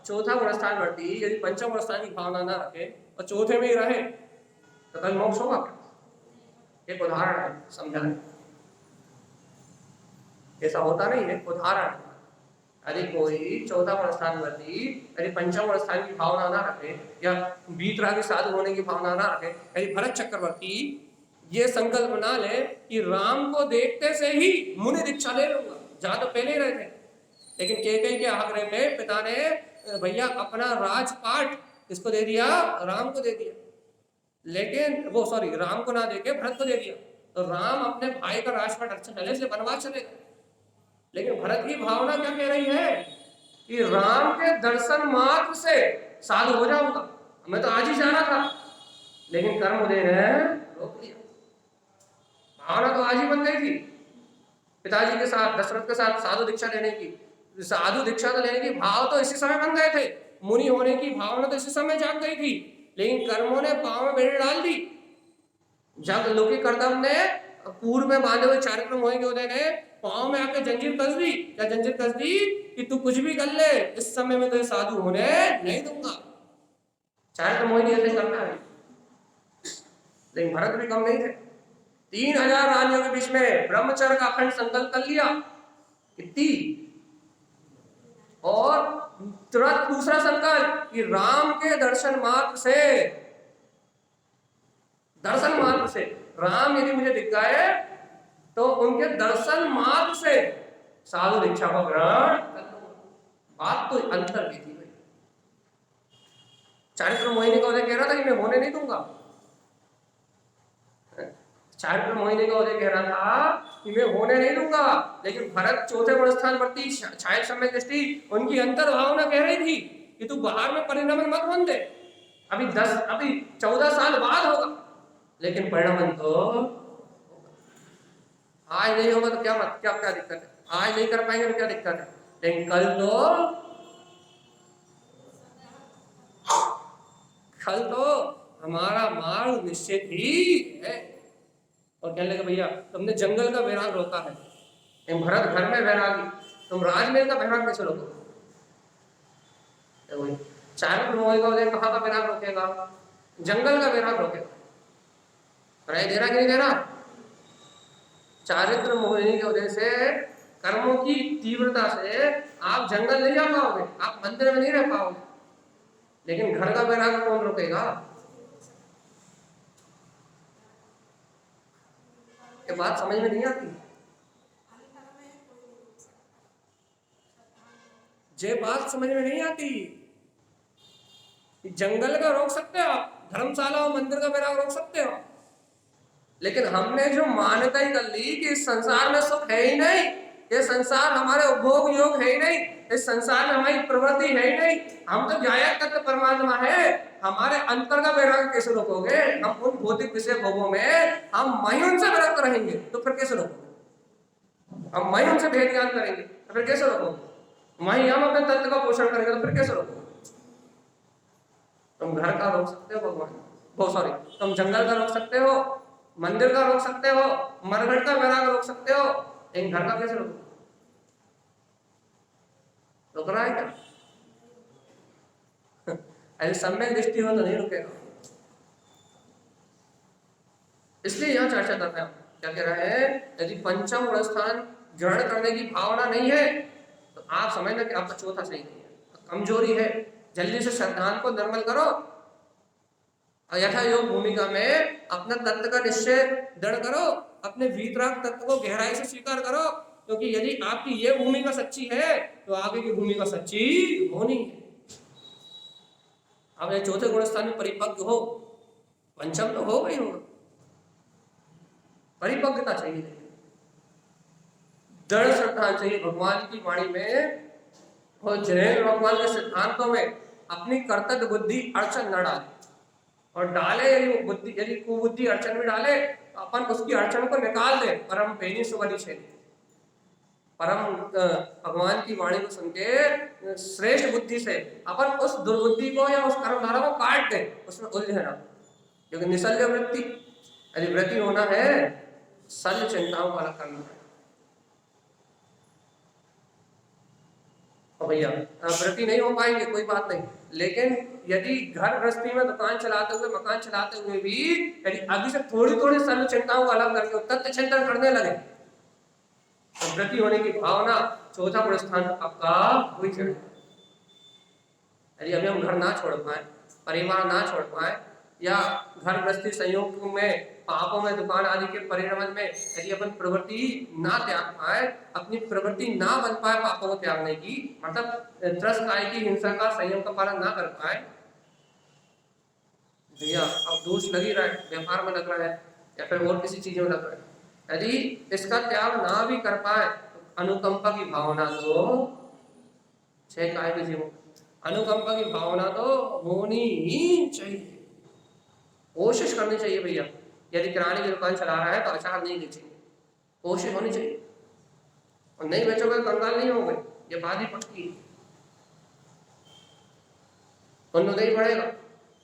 चौथा गुण स्थान बढ़ती, यदि पंचम गुण स्थान की भावना ना रखे और चौथे में ही रहे तो कल मोक्ष होगा क्या? एक उदाहरण है, समझाने, ऐसा होता नहीं है, उदाहरण। यदि कोई चौथा गुण स्थान वर्ती यदि पंचम गुण स्थान की भावना ना रखे या वीतरागी साधु होने की भावना ना रखे, यदि भरत चक्रवर्ती ये संकल्प ना ले कि राम को देखते से ही मुनि दीक्षा ले लूंगा, जहां तो पहले ही रहे थे, लेकिन कैकेयी के आग्रह में पिता ने भैया अपना राजपाट किसको दे दिया? राम को दे दिया। लेकिन वो राम को ना देके भरत को दे दिया, तो राम अपने भाई का राजपाट अच्छा चले से वनवास चले गए। लेकिन भरत की भावना क्या कह रही है कि राम के दर्शन मात्र से साधु हो जाऊंगा, मैं तो आज ही जाना था, लेकिन कर्मोदय ने रोक लिया। भावना तो आज ही बन गई थी, पिताजी के साथ दशरथ के साथ साधु दीक्षा लेने की, साधु दीक्षा तो लेने की भाव तो इसी समय बन गए थे, मुनि होने की भावना तो इसी समय जाग गई थी, लेकिन कर्मों ने पांव में बेड़ी डाल दी। जब लौकिक कर्दम ने पूर्व में बांधे हुए चारित्र मोहि के उदय ने पांव में आके जंजीर कस दी। क्या जंजीर कस दी? कि तू कुछ भी कर ले, इस समय में तुझे साधु होने नहीं दूंगा। चारित्र मोहि ऐसे करता है, लेकिन भरत भी कम नहीं थे। 3000 रानियों के बीच में ब्रह्मचर्य का अखंड संकल्प कर लिया कितनी, और तुरंत दूसरा संकल्प कि राम के दर्शन मात्र से राम यदि मुझे दिख गए तो उनके दर्शन मात्र से साधु दीक्षा को ग्रहण कर लूंगा। बात तो अंतर की थी भाई। चारित्र मोहिनी का उदय कह रहा था कि मैं होने नहीं दूंगा, चारित्र मोहिनी का उदय कह रहा था कि मैं होने नहीं दूंगा, लेकिन भरत चौथे गुण स्थान वर्ती छाया समय दृष्टि उनकी अंतर भावना कह रही थी कि तू बाहर में परिणमन मत बन दे, अभी 14 साल बाद होगा, लेकिन परिणमन तो आज नहीं होगा तो क्या दिक्कत है, आज नहीं कर पाएंगे तो क्या दिक्कत है, लेकिन कल तो हमारा मार्ग निश्चित ही है। और कहने लगे भैया तुमने जंगल का वैराग रोका है, भरत घर में वैरागी, तुम राजमहल का वैराग कैसे रोकोगे? चारित्र मोहि का उदय कहाँ का वैराग रोकेगा? जंगल का वैराग रोकेगा। राय दे रहा कि नहीं दे रहा? चारित्र मोहिनी के उदय से, कर्मों की तीव्रता से आप जंगल नहीं जा पाओगे, आप मंदिर में नहीं रह पाओगे, लेकिन घर का वैराग कौन रोकेगा? ये बात समझ में नहीं आती। ये बात समझ में नहीं आती। जंगल का रोक सकते हो आप, धर्मशाला और मंदिर का वैराग रोक सकते हो, लेकिन हमने जो मान्यता ही कर ली कि इस संसार में सुख है ही नहीं, ये संसार हमारे उपभोग योग है ही नहीं, इस संसार में हमारी प्रवृत्ति है ही नहीं, हम तो गायक तत्व परमात्मा है, हमारे अंतर का वैराग कैसे रोकोगे? हम उन भौतिक विषय भोगों में हम वहीं उनसे विरक्त रहेंगे तो फिर कैसे रोकोगे? हम वहीं उनसे भेद ज्ञान करेंगे तो फिर कैसे रोकोगे? वहीं हम अपने तत्व का पोषण करेंगे तो फिर कैसे रोकोगे? तुम घर का रोक सकते हो भगवान, तुम जंगल का रोक सकते हो, मंदिर का रोक सकते हो, मरघट का वैराग रोक सकते हो, लेकिन घर का कैसे रोको? रोक रहा है क्या? ऐसे सम्यक दृष्टि हो तो नहीं रुकेगा। इसलिए यह चर्चा कर रहे हैं, क्या कह रहे हैं, यदि पंचम गुण स्थान ग्रहण करने की भावना नहीं है तो आप समझना कि आपका चौथा सही नहीं है, कमजोरी है। जल्दी से श्रद्धान को निर्मल करो और यथा योग भूमिका में अपना तत्व का निश्चय दृढ़ करो, अपने वीतराग तत्व को गहराई से स्वीकार करो, क्योंकि यदि आपकी ये भूमिका सच्ची है तो आगे की भूमिका सच्ची होनी है। आप ये चौथे गुण स्थान में परिपक्व हो, पंचम तो हो गई होगा, परिपक्वता चाहिए, दृढ़ श्रद्धा चाहिए भगवान की वाणी में, और जैन भगवान के सिद्धांतों में अपनी कर्तव्य बुद्धि अड़चन न डाले, और डाले यदि बुद्धि, यदि कुबुद्धि अड़चन में डाले तो अपन उसकी अड़चन को निकाल दे। परम पेनी सुवरी छेदी, परम भगवान की वाणी को सुन के श्रेष्ठ बुद्धि से अपन उस दुर्बुद्धि को या उस कर्मधारा को काट दे, उसमें उलझे ना। क्योंकि निशल्य वृत्ति, यदि वृत्ति होना है शल्य चिंताओं का अलग करना है। और भैया वृत्ति नहीं हो पाएंगे कोई बात नहीं, लेकिन यदि घर गृहस्थी में दुकान चलाते हुए, मकान चलाते हुए भी यदि अभी से थोड़ी थोड़ी शल्य चिंताओं को अलग करके तत्व चिंतन करने लगे तो वृत्ति होने की भावना चौथा गुण स्थान आपका हुई चढ़े। यदि अभी हम घर ना छोड़ पाए, परिवार ना छोड़ पाए, या घर गृहस्थी संयोग में पापों में, दुकान आदि के परिणाम में यदि अपन प्रवृत्ति ना त्याग पाए, अपनी प्रवृत्ति ना बन पाए पापों को त्यागने की, मतलब त्रस्त काय की, हिंसा का, संयम का पालन ना कर पाए, भैया अब दोष लग ही रहा है, व्यापार में लग रहा है या फिर और किसी चीज में लग रहा है, यदि इसका त्याग ना भी कर पाए तो अनुकंपा की भावना तो छह काय के जीवन, अनुकंपा की भावना तो होनी ही चाहिए, कोशिश करनी चाहिए भैया। यदि किराने की दुकान चला रहा है तो अचार नहीं बेचेंगे, कोशिश होनी चाहिए, और नहीं बेचोगे तो कंगाल नहीं हो गए, ये बात ही पक्की है, पुण्य उदय बढ़ेगा।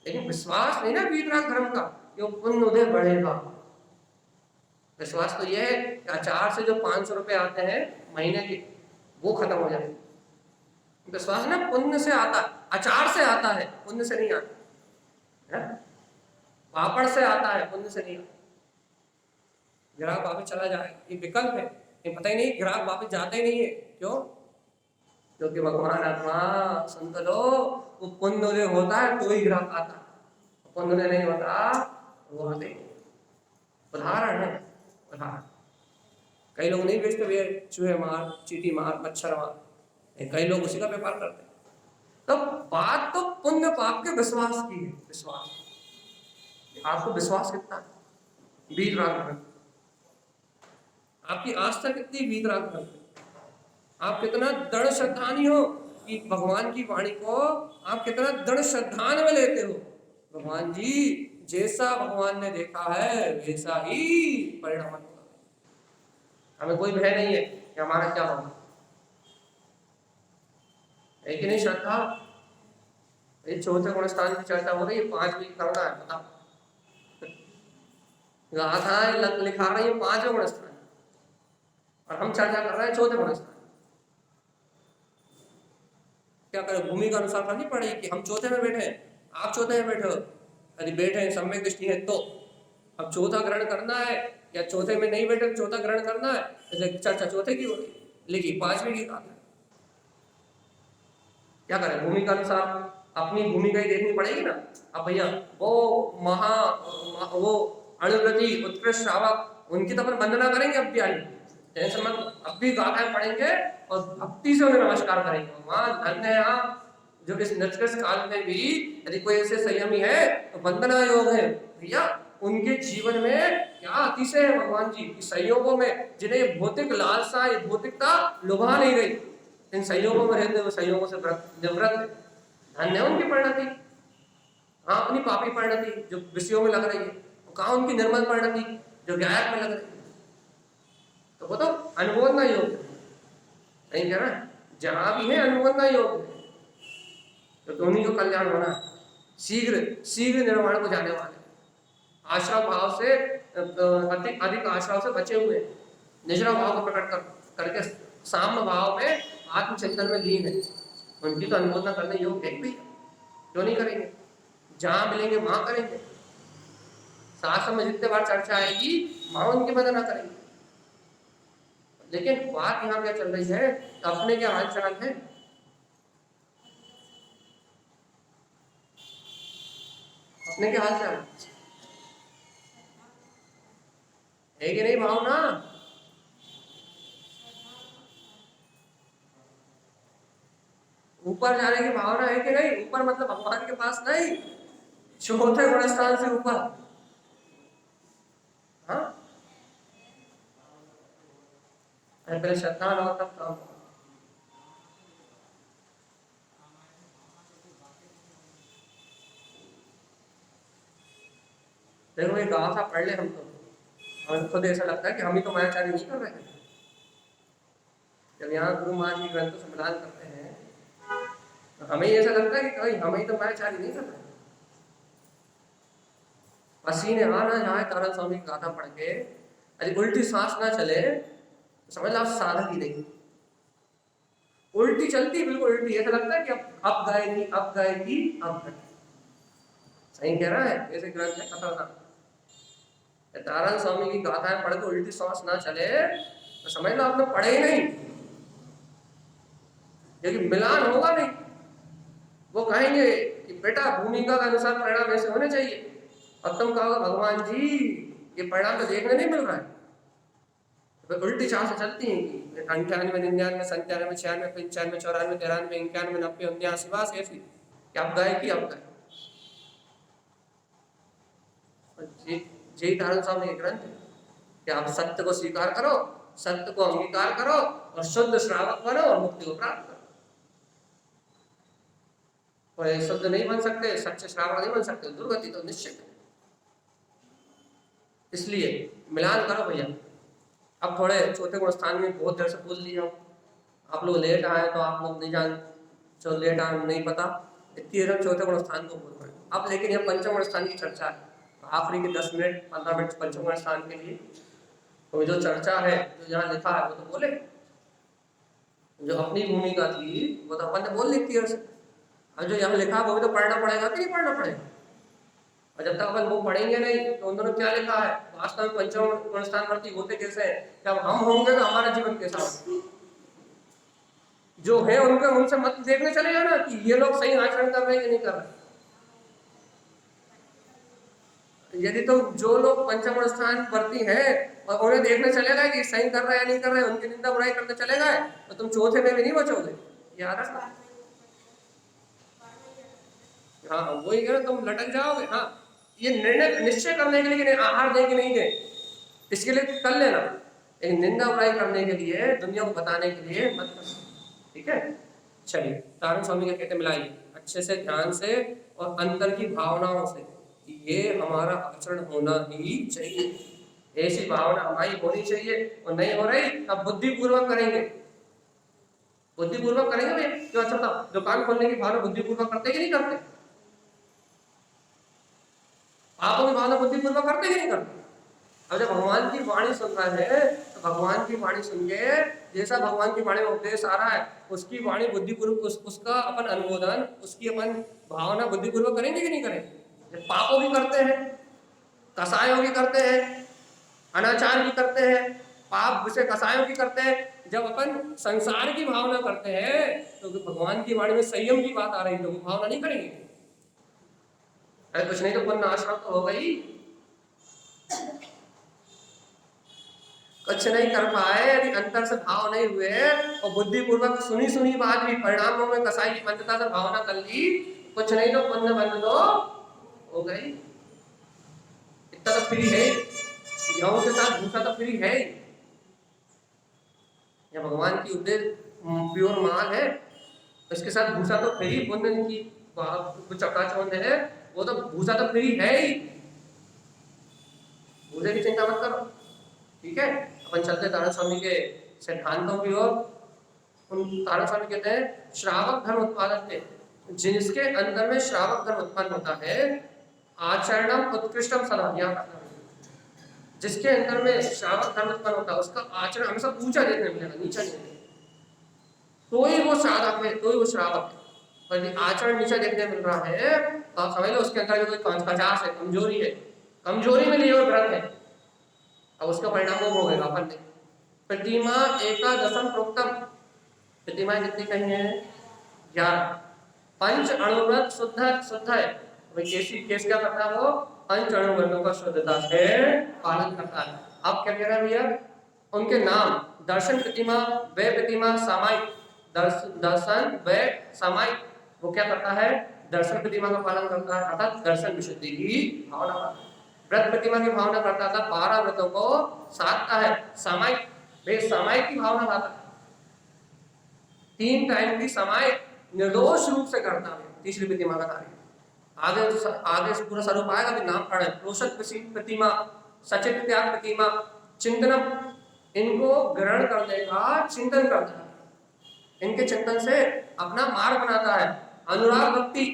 लेकिन विश्वास नहीं ना वीतराग धर्म का, ये पुण्य उदय बढ़ेगा। विश्वास तो यह है कि अचार से जो 500 रुपए आते हैं महीने के, वो खत्म हो जाएंगे। विश्वास ना पुण्य से आता, अचार से आता है, पुण्य से नहीं आता है? पापड़ से आता है, पुण्य से नहीं आता। ग्राहक वापस चला जाए ये विकल्प है, ये पता ही नहीं, ग्राहक वापस जाते ही नहीं है, क्यों? क्योंकि भगवान आत्मा संत लो, वो पुण्य उदय होता है तो ही ग्राहक आता, पुण्य उदय नहीं होता वो आते। उदाहरण है, उदाहरण, कई लोग नहीं बेचते भैया, चूहे मार, चींटी मार, मच्छर मार, कई लोग उसी का व्यापार करते हैं। तो बात तो पुण्य पाप के विश्वास की है, विश्वास, आपको विश्वास कितना है वीतराग में, आपकी आस्था कितनी वीतराग में, आप कितना दृढ़ श्रद्धानी हो कि भगवान की वाणी को आप कितना दृढ़ श्रद्धान में लेते हो। भगवान जी जैसा भगवान ने देखा है वैसा ही परिणाम होगा, हमें कोई भय नहीं है कि हमारा क्या होगा, है कि नहीं श्रद्धा। ये चौथे गुण स्थान की चर्चा हो रही है, 5 भी करना है, पता गाथाएं लिखा रही है 5वें गुण स्थान, और हम चर्चा कर रहे हैं चौथे गुण स्थान। क्या करें, भूमि का अनुसार करनी पड़ेगी कि हम चौथे में बैठे हैं, आप चौथे में बैठे हो, यदि बैठे हैं सम्यक दृष्टि है तो अब चौथा ग्रहण करना है, या चौथे में नहीं बैठे चौथा ग्रहण करना है, जैसे चर्चा चौथे की हो रही, लेकिन 5वें की बात है। क्या करें, भूमि का अनुसार अपनी भूमिका ही देखनी पड़ेगी ना। अब भैया वो वो अणुव्रति उत्कृष्ट श्रावक, उनकी तो अपन वंदना करेंगे, अब भी आई टेंशन मत, अब भी गाथाएं पढ़ेंगे और भक्ति से उन्हें नमस्कार करेंगे, भगवान धन्य है आप जो इस निष्कृष्ट काल में भी यदि कोई ऐसे संयमी है तो वंदना योग है भैया। उनके जीवन में क्या अतिशय है भगवान जी की संयोगों में, जिन्हें भौतिक लालसा, ये भौतिकता लुभा नहीं रही, इन संयोगों में रहते हुए संयोगों से व्रत, धन्य उनकी परिणति। हाँ, अपनी पापी परिणति जो विषयों में लग रही है, कहाँ उनकी निर्मल परिणति जो व्यायाम में लग रही है, तो वो तो अनुमोदना योग नहीं कह रहा है, जहां भी है अनुमोदना योग है, तो दोनों को कल्याण होना है, शीघ्र शीघ्र निर्माण को जाने वाले। आश्रव भाव से अधिक अधिक आश्रव से बचे हुए, निजरा भाव को प्रकट करके साम्य भाव में आत्मचिंतन में लीन है, उनकी तो अनुमोदना करने योग्य है भी, क्यों नहीं करेंगे? जहां मिलेंगे वहां करेंगे, शास्त्र में जितने बार चर्चा आएगी वहां उनकी वंदना करेंगे। लेकिन बात यहाँ क्या चल रही है, अपने क्या हाल चाल है? अपने क्या हाल चाल है कि नहीं भावना? ऊपर जाने की भावना है कि नहीं? ऊपर मतलब भगवान के पास नहीं, चौथे गुण स्थान से ऊपर। हाँ, पहले श्रद्धा हो तब काम। देखो ये गाँव सा पढ़ ले हम तो, हमें खुद ऐसा लगता है कि हम ही तो मायाचारी नहीं कर रहे हैं। जब यहाँ गुरु महाराज जी ग्रंथों से मिलान करते हैं तो हमें ऐसा लगता है कि कहीं हम ही तो मायाचारी नहीं कर रहे हैं। पसीने आना जाए तारा स्वामी की गाथा पढ़ के, यदि उल्टी सांस ना चले तो समझ लो आप साधक ही नहीं। उल्टी चलती, बिल्कुल उल्टी, ऐसा लगता है कि अब गाएगी अब गाएगी अब गाएगी। सही कह रहा है, ऐसे ग्रंथ है खतरनाक। तारा स्वामी की गाथाएं पढ़ के उल्टी सांस ना चले तो समझ लो आपने पढ़े ही नहीं, क्योंकि मिलान होगा नहीं। वो कहेंगे कि बेटा भूमिका का अनुसार परिणाम ऐसे होने चाहिए, और तुम कहोगे भगवान जी ये परिणाम तो देखने नहीं मिल रहा है। तो उल्टी चाल से चलती हैं कि 98, 99, 97, 96, 95, 94, 93, 91, 90, 79 बस ऐसी कि अब गाए कि अब गाए। जय तारण स्वामी के ग्रंथ कि आप सत्य को स्वीकार करो, सत्य को अंगीकार करो और शुद्ध श्रावक बनो और मुक्ति को प्राप्त करो। और शुद्ध नहीं बन सकते, सच्चे श्रावक नहीं बन सकते, दुर्गति तो निश्चित है। इसलिए मिलान करो भैया। अब थोड़े चौथे गुण स्थान में बहुत देर से बोल लिया, आप लोग लेट आए तो आप लोग नहीं जान, जो लेट आए नहीं पता, इतनी देर चौथे गुण स्थान को बोल रहे हैं। अब लेकिन यह पंचम गुण स्थान की चर्चा है, आखिरी के 10 मिनट 15 मिनट पंचम गुण स्थान के लिए तो जो चर्चा है, जो यहाँ लिखा है वो तो बोले, जो अपनी भूमिका थी वो तो अपन ने बोल ली क्लियर से। अब जो यहाँ लिखा वो भी तो पढ़ना पड़ेगा कि नहीं पढ़ना पड़ेगा? और जब तक अपन वो पढ़ेंगे नहीं तो उन्होंने क्या लिखा है, वास्तव में पंचम गुण स्थान प्रति होते कैसे हैं, जब हम होंगे तो हमारा जीवन कैसा होगा। जो है उनके उनसे मत देखने चले जाना कि ये लोग सही आचरण कर रहे हैं कि नहीं कर रहे। यदि तो जो लोग पंचम गुण स्थान वर्ती हैं और उन्हें देखने चले गए कि सही कर रहे हैं या नहीं कर रहे, उनकी निंदा बुराई करने चले गए तो तुम चौथे में भी नहीं बचोगे, याद रखना। हाँ वही कह रहे, तुम लटक जाओगे। हाँ, ये निर्णय निश्चय करने के लिए आहार दे कि नहीं दे इसके लिए कर लेना, लेकिन निंदा बुराई करने के लिए, दुनिया को बताने के लिए मत कर। ठीक है, चलिए तारण स्वामी का कहते मिलाइए अच्छे से, ध्यान से और अंतर की भावनाओं से, ये हमारा आचरण होना ही चाहिए। ऐसी भावना हमारी होनी चाहिए, और नहीं हो रही तब बुद्धिपूर्वक करेंगे। बुद्धिपूर्वक करेंगे भाई, जो अच्छा था दुकान खोलने की भावना बुद्धिपूर्वक करते कि नहीं करते? पापों की भावना बुद्धिपूर्वक करते कि नहीं करते? अब जब भगवान की वाणी सुन रहा है तो भगवान की वाणी सुन के जैसा भगवान की वाणी में उपदेश आ रहा है उसकी वाणी बुद्धिपूर्वक, उसका अपन अनुमोदन, उसकी अपन भावना बुद्धिपूर्वक करेंगे कि नहीं करेंगे? पापों भी करते हैं, कसायों भी करते हैं, अनाचार भी करते हैं, पाप विषय कसायों भी करते हैं। जब अपन संसार की भावना करते हैं तो भगवान की वाणी में संयम की बात आ रही है तो वो भावना नहीं करेंगे। अरे कुछ नहीं तो अपन नाशवान तो हो गई, कुछ नहीं कर पाए यदि अंतर से भाव नहीं हुए और बुद्धिपूर्वक सुनी सुनी बात भी परिणामों में कसाई की मंदता से भावना कर ली, कुछ नहीं तो पुण्य बंद दो हो गई। इतना तो फ्री है, गेहूं के साथ भूसा तो फ्री है। या भगवान की उपदेश प्योर माल है, इसके साथ भूसा तो फ्री, पुण्य की चकाचौंध है, वो तो भूसा तो फ्री है ही, भूसे की चिंता मत करो। ठीक है, अपन चलते तारण स्वामी के सिद्धांतों की ओर। उन तारण स्वामी कहते हैं श्रावक धर्म उत्पादक थे, जिसके अंदर में श्रावक धर्म उत्पन्न होता है आचरणम उत्कृष्टम सदा, जिसके अंदर में श्रावक धर्म उत्पन्न होता है उसका आचरण हमेशा ऊंचा देखने मिलेगा, नीचा नहीं मिलेगा। तो ही वो साधक है, तो ही वो श्रावक है। और यदि आचरण नीचा देखने मिल रहा है तो आप समझ लो उसके अंदर कोई कचास है, कमजोरी है, कमजोरी में लिए हुए व्रत है। अब उसका परिणाम वो भोगेगा अपन ने। प्रतिमा एकादशम प्रोक्तम, प्रतिमाएं कितनी कही है? 11। पंच अणुव्रत शुद्ध शुद्ध है। केस क्या करता है? वो पंच अणुव्रतों का शुद्धता से पालन करता है। अब क्या कह रहा है भैया? उनके नाम दर्शन प्रतिमा, वे प्रतिमा, सामायिक दर्शन वे सामायिक। वो क्या करता है? दर्शन प्रतिमा का पालन करता है, अर्थात दर्शन विशुद्धि की भावना करता है। व्रत प्रतिमा की भावना करता था, 12 व्रतों को साधता है। सामायिक वे सामायिक की भावना करता है, 3 टाइम की सामायिक निर्दोष रूप से करता है। तीसरी प्रतिमा का कार्य आगे पूरा स्वरूप आएगा, भी नाम पढ़े। प्रोषक प्रतिमा, सचित त्याग प्रतिमा, चिंतनम, इनको ग्रहण करने का चिंतन करता है, इनके चिंतन से अपना मार्ग बनाता है। अनुराग भक्ति,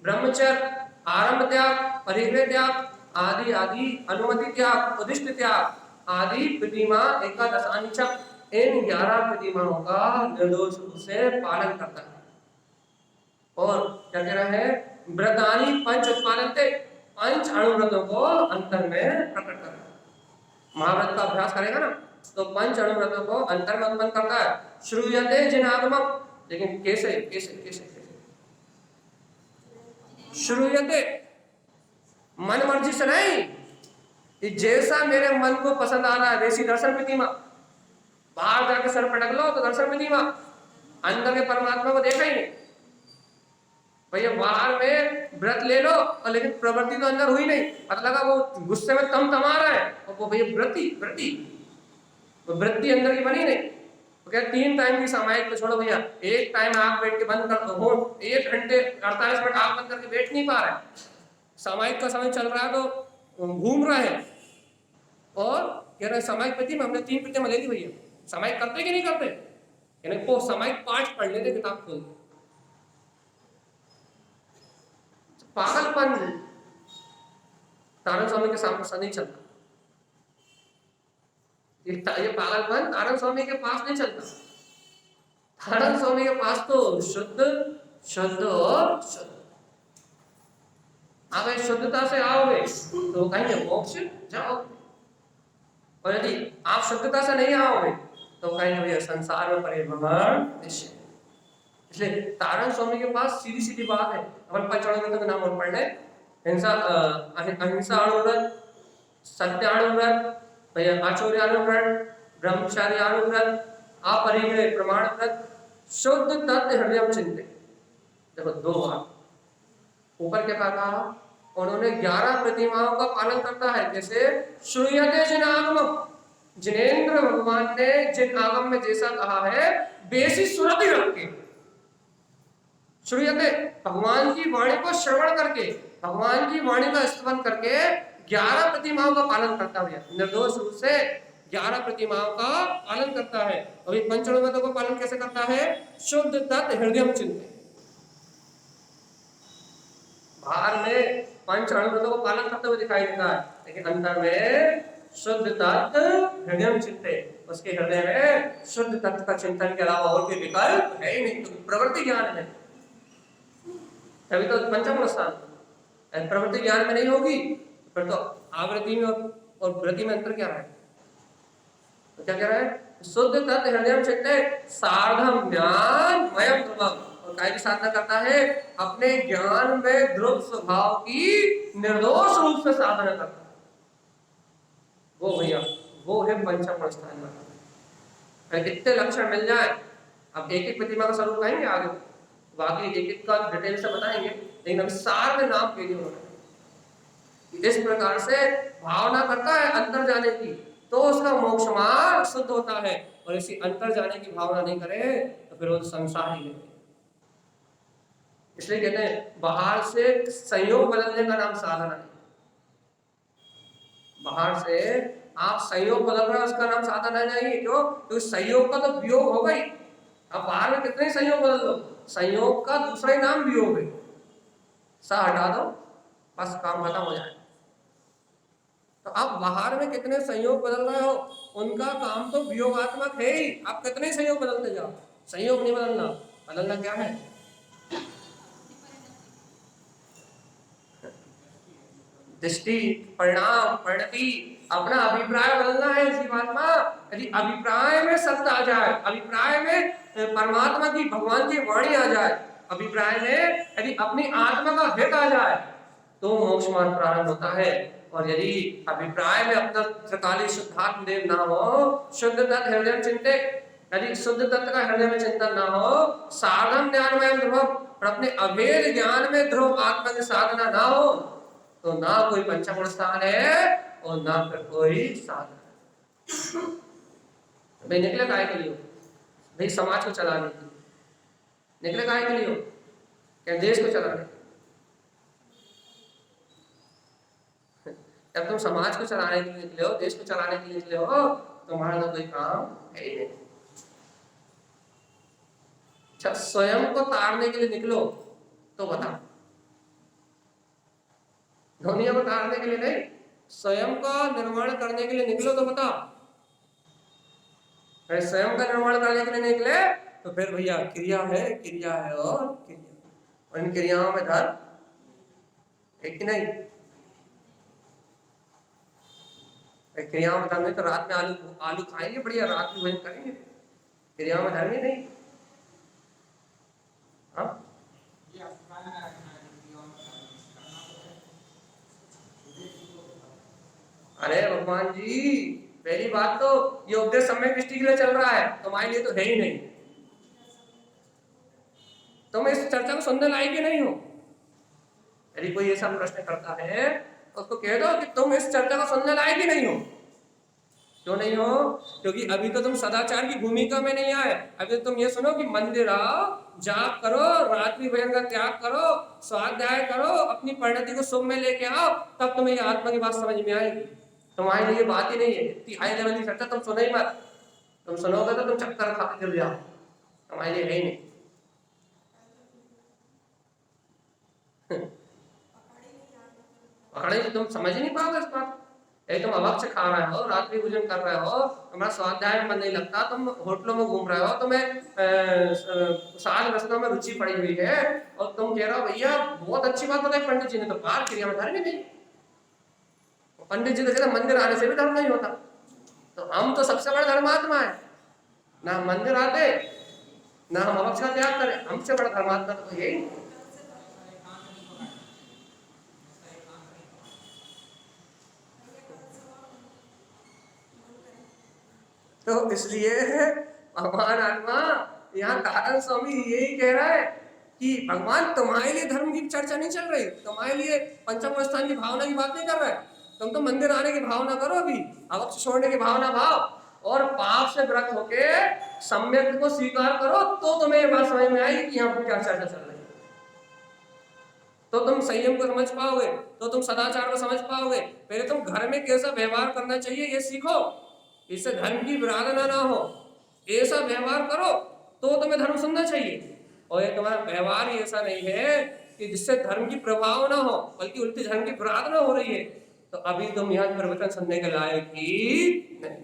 ब्रह्मचर्य, आरंभ त्याग, परिग्रह त्याग आदि आदि, अनुमति त्याग, उदिष्ट त्याग आदि प्रतिमा एकादशानिचम, इन 11 प्रतिमाओं का निर्दोष रूप से पालन करता है। और क्या कह रहा है? व्रतानी पंच उत्पादनते, 5 अणुव्रतों को अंतर में प्रकट करता है। महाव्रत का अभ्यास करेगा ना तो 5 अणुव्रतों को अंतर में उत्पन्न करता है। श्रूयते जिनागमम, लेकिन कैसे कैसे कैसे श्रूयते? मन मर्जी से नहीं, कि जैसा मेरे मन को पसंद आ रहा है वैसी दर्शन प्रतिमा। बाहर जाकर सर पटक लो तो दर्शन प्रतिमा, अंदर के परमात्मा को देखा ही नहीं। भैया बाहर में व्रत ले लो और लेकिन प्रवृत्ति तो अंदर हुई नहीं, पता लगा वो गुस्से में तम तमा रहा है, और वो भैया वृत्ति अंदर की बनी नहीं। तो क्या 3 टाइम की सामायिक तो छोड़ो भैया, एक टाइम आंख बैठ के बंद कर दो, 1 घंटे 48 मिनट आंख बंद करके बैठ नहीं पा रहा है, सामायिक का समय चल रहा है तो घूम रहा है। और कह रहे सामायिक प्रतिमा हमने 3 प्रतिमा ले ली भैया, सामायिक करते कि नहीं करते? यानी वो सामायिक 5 पढ़ लेते किताब खोल, पागलपन तारण स्वामी के सामने नहीं चलता। ये पागलपन तारण स्वामी के पास नहीं चलता। तारण स्वामी के पास तो शुद्ध शुद्ध और शुद्ध। आप शुद्धता से आओगे तो कहेंगे मोक्ष जाओगे, और यदि आप शुद्धता से नहीं आओगे तो कहेंगे भैया संसार में परिभ्रमण निश्चित। इसलिए तारण स्वामी के पास सीधी सीधी बात है। अपन पंचाणुव्रत का नाम और पढ़ ले। अहिंसा अणुव्रत, सत्याणुव्रत, आचौर्याणुव्रत, ब्रह्मचार्याणुव्रत, अपरिग्रह प्रमाण व्रत, शुद्ध तत्व हृदय चिंतन। देखो 2 बार ऊपर क्या कहा? उन्होंने 11 प्रतिमाओं का पालन करता है। जैसे श्रूयते जिन आगम, जिनेन्द्र भगवान ने जिन आगम में जैसा कहा है बेसी सुरति रख के, श्रूयते भगवान की वाणी को श्रवण करके, भगवान की वाणी का स्तवन करके 11 प्रतिमाओं का पालन करता है, निर्दोष रूप से 11 प्रतिमाओं का पालन करता है। अभी पंचअणुव्रतों का पालन कैसे करता है? शुद्ध तत् हृदय चिंतन। बाहर में पंच अणुव्रतों को पालन करते हुए दिखाई देता है, लेकिन अंदर में शुद्ध तत्व हृदय चिंतन, उसके हृदय में शुद्ध तत्व का चिंतन के अलावा और कोई विकल्प है ही नहीं, तो प्रवृत्ति ज्ञान है। तभी तो पंचम स्थान, प्रवृत्ति ज्ञान में नहीं होगी फिर तो आवृत्ति में और वृत्ति में अंतर क्या है? तो क्या कह रहा है? शुद्ध तत्व हृदय चिंतन सार्धम ज्ञान मयम ध्रुवम, और काय की साधना करता है? अपने ज्ञान में ध्रुव स्वभाव की निर्दोष रूप से साधना करता है। वो भैया वो है पंचम स्थान। कितने लक्षण मिल जाए, अब एक एक प्रतिमा का स्वरूप कहेंगे आगे, बाकी एक एक का डिटेल से बताएंगे, लेकिन अभी सार में नाम के लिए उन्होंने इस प्रकार से भावना करता है अंतर जाने की, तो उसका मोक्ष मार्ग शुद्ध होता है। और इसी अंतर जाने की भावना नहीं करे तो फिर वो संसार ही है। इसलिए कहते हैं बाहर से संयोग बदलने का नाम साधना नहीं। बाहर से आप संयोग बदल रहे हो उसका नाम साधना नहीं। क्यों? तो संयोग का तो वियोग होगा ही। अब बाहर में कितने संयोग बदल दो, संयोग का दूसरा ही नाम वियोग है। सा हटा दो बस काम खत्म हो जाए। तो आप बाहर में कितने संयोग बदल रहे हो, उनका काम तो वियोगात्मक है ही। आप कितने संयोग बदलते जाओ, संयोग नहीं बदलना। बदलना क्या है? दृष्टि, परिणाम, परिणति, अपना अभिप्राय बदलना है जीवात्मा। यदि अभिप्राय में सत्य आ जाए, अभिप्राय में परमात्मा की, भगवान की वाणी आ जाए, अभिप्राय में यदि अपनी आत्मा का हित आ जाए, तो मोक्ष मार्ग प्रारंभ होता है। और यदि अभिप्राय में अपना त्रिकाली शुद्धात्म देव ना हो, शुद्ध तत्व हृदय में चिंतित, यदि शुद्ध तत्व का हृदय में चिंतन ना हो, साधन ज्ञान में ध्रुव, और अपने अभेद ज्ञान में ध्रुव आत्मा की साधना ना हो, तो ना कोई पंचम स्थान है और ना फिर कोई साधन है। भाई निकले काय के लिए हो? भाई समाज को चलाने के लिए निकले, काय के लिए हो? क्या देश को चलाने? जब तुम समाज को चलाने के लिए निकले हो, देश को चलाने के लिए निकले हो, तुम्हारा तो कोई काम है ही नहीं। अच्छा, स्वयं को तारने के लिए निकलो तो बता, दुनिया को तारने के लिए नहीं, स्वयं का निर्माण करने के लिए निकलो तो बता। अरे स्वयं का निर्माण करने के लिए निकले तो फिर भैया क्रिया है, क्रिया है और क्रिया, और इन क्रियाओं में धर्म है कि नहीं? क्रियाओं में धर्म नहीं तो रात में आलू आलू खाएंगे बढ़िया, रात में भोजन करेंगे, क्रियाओं में धर्म ही नहीं। हाँ, अरे भगवान जी, पहली बात तो ये उपदेश सम्यक दृष्टि के लिए चल रहा है, तुम्हारे लिए तो है ही नहीं। तुम इस चर्चा को सुनने लायक ही नहीं हो। यदि कोई ऐसा प्रश्न करता है तो उसको कह दो कि तुम इस चर्चा को सुनने लायक ही नहीं हो। क्यों नहीं हो? क्योंकि अभी तो तुम सदाचार की भूमिका में नहीं आए। अभी तो तुम ये सुनो कि मंदिर आओ, जाप करो, रात्रि भोजन का त्याग करो, स्वाध्याय करो, अपनी परिणति को शुभ में लेके आओ, तब तुम्हें ये आत्मा की बात समझ में आएगी। तुम्हारे लिए बात ही नहीं है, इतनी हाई लेवल की चर्चा तुम सुनो ही मत। तुम सुनोगे तो तुम चक्कर खा के गिर जाओ, तुम्हारे लिए है ही नहीं। पकड़े तुम समझ ही नहीं पाओगे इस बात। तुम अभक्ष खा रहे हो, रात्रि भोजन कर रहे हो, तुम्हारा स्वाध्याय में मन नहीं लगता, तुम होटलों में घूम रहे हो, तुम्हें साग रसों में रुचि पड़ी हुई है, और तुम कह रहे हो भैया बहुत अच्छी बात बताई पंडित जी ने, तो बाहर क्रिया में धर्म ही नहीं। पंडित जी तो कहते मंदिर आने से भी धर्म नहीं होता। तो हम तो सबसे बड़ा धर्मात्मा है, ना हम मंदिर आते, ना हम अभक्ष का त्याग करें, हमसे बड़ा धर्मात्मा तो यही। तो इसलिए भगवान आत्मा यहाँ कादन स्वामी यही कह रहा है कि भगवान तुम्हारे लिए धर्म की चर्चा नहीं चल रही, तुम्हारे लिए पंचम स्थान की भावना की बात नहीं कर रहा है। तुम तो मंदिर आने की भावना करो, अभी अवक्ष छोड़ने की भावना भाव, और पाप से विरक्त होके सम्यक को स्वीकार करो, तो तुम्हें ये बात समझ में आएगी कि यहाँ पर क्या चर्चा चल रही है। तो तुम संयम को समझ पाओगे, तो तुम सदाचार को समझ पाओगे। पहले तुम घर में कैसा व्यवहार करना चाहिए ये सीखो, इससे धर्म की विराधना ना हो। ऐसा व्यवहार करो तो तुम्हें धर्म सुनना चाहिए, और ये तुम्हारा व्यवहार ही ऐसा नहीं है कि जिससे धर्म की प्रभाव ना हो, बल्कि उल्टी धर्म की विराधना हो रही है, तो अभी तुम यहाँ प्रवचन सुनने के लायक ही नहीं।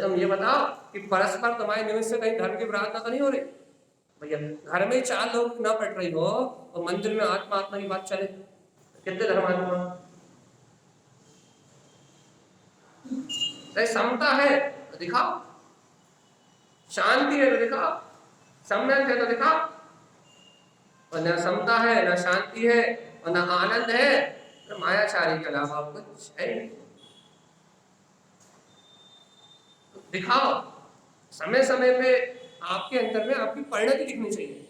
तुम ये बताओ कि परस्पर तुम्हारे निमित्त से कहीं धर्म की विराधना तो नहीं हो रही? भैया घर में 4 लोग ना पट रही हो और मंदिर में आत्मा आत्मा की बात चले, कितने धर्मात्मा? समता है तो दिखाओ, शांति है तो दिखाओ, सम्यक है तो दिखाओ। और न समता है, न शांति है, और न आनंद है, तो मायाचारी के अलावा कुछ है नहीं। तो दिखाओ, समय समय पे आपके अंदर में आपकी परिणति दिखनी चाहिए,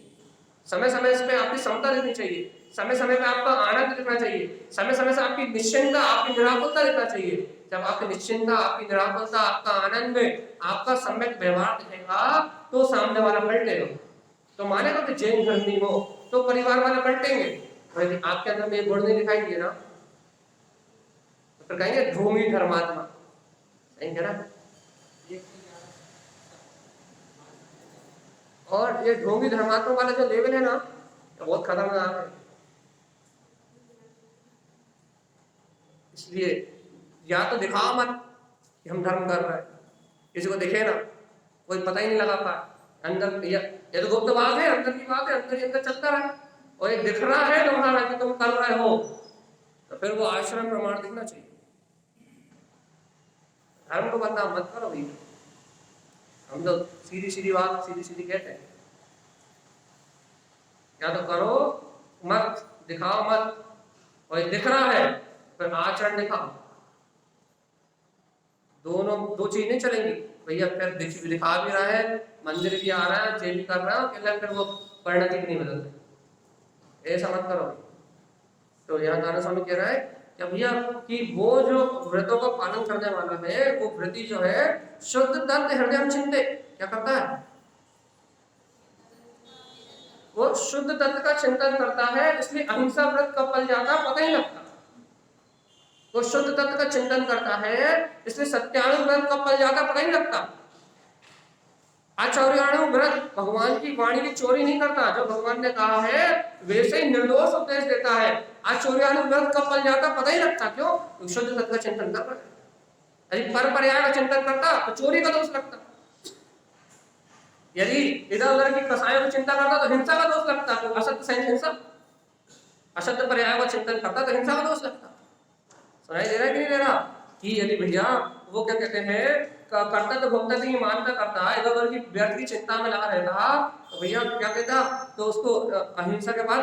समय समय पे आपकी समता दिखनी चाहिए, समय समय पे आपका आनंद दिखना चाहिए, समय समय से आपकी निश्चिंतता, आपकी निराकुलता दिखना चाहिए। जब आपकी निश्चिंतता, आपकी निराकुलता, आपका आनंद, आपका सम्यक व्यवहार दिखेगा, तो सामने वाला पलटेगा। तो मानेगा कि जैन धर्मी हो तो परिवार वाले पलटेंगे, यदि आपके अंदर में गुण नहीं दिखाई दिए ना, तो फिर कहेंगे ध्रुवी धर्मात्मा। सही है ना? और ये ढोंगी धर्मात्मा वाला जो लेवल है ना, तो बहुत खतरनाक है। इसलिए या तो दिखाओ मत कि हम धर्म कर रहे हैं, किसी को दिखे ना, कोई पता ही नहीं लगा पाए अंदर, ये तो गुप्त बात है, अंदर की बात है, अंदर ही अंदर चलता रहे। और ये दिख रहा है तुम्हारा कि तुम कर रहे हो, तो फिर वो आश्रम प्रमाण दिखना चाहिए। धर्म को बदनाम मत करो भाई, हम तो सीधी सीधी बात सीधी सीधी कहते हैं, या तो करो मत, दिखाओ मत, और ये दिख रहा है फिर आचरण दिखाओ। दोनों दो चीज नहीं चलेंगी भैया, फिर दिखा भी रहा है, मंदिर भी आ रहा है, जेल भी कर रहा है, फिर वो परिणति नहीं बदलते, ऐसा मत करो। तो यहाँ दाना स्वामी कह रहा है कि भैया कि वो जो व्रतों का पालन करने वाला है, वो व्रती जो है शुद्ध तत्व हृदय चिंते क्या करता है, वो शुद्ध तत्व का चिंतन करता है, इसलिए अहिंसा व्रत कब पल जाता पता ही लगता। वो शुद्ध तत्व का चिंतन करता है, इसलिए सत्याणु व्रत कब पल जाता पता ही लगता। आचौर्याणु व्रत भगवान की वाणी की चोरी नहीं करता, जो भगवान ने कहा है वैसे ही निर्दोष उपदेश देता है। आचौर्याणु व्रत कब पल जाता पता ही लगता, क्यों? तो शुद्ध तत्व का चिंतन कर रहा है। यदि पर पर्याय का चिंतन करता तो चोरी का दोष लगता, यदि इधर उधर की कसायों की चिंता करता तो हिंसा का दोष लगता, तो असत्य सहित हिंसा, असत्य पर्याय का चिंतन करता तो हिंसा का दोष लगता। सुनाई दे रहा है कि नहीं दे रहा? कि यदि भैया वो क्या कहते हैं, करता तो भोक्ता की मानता करता है, इधर उधर की व्यर्थ की चिंता में लगा रहता, तो भैया क्या कहता, तो उसको अहिंसा के बाद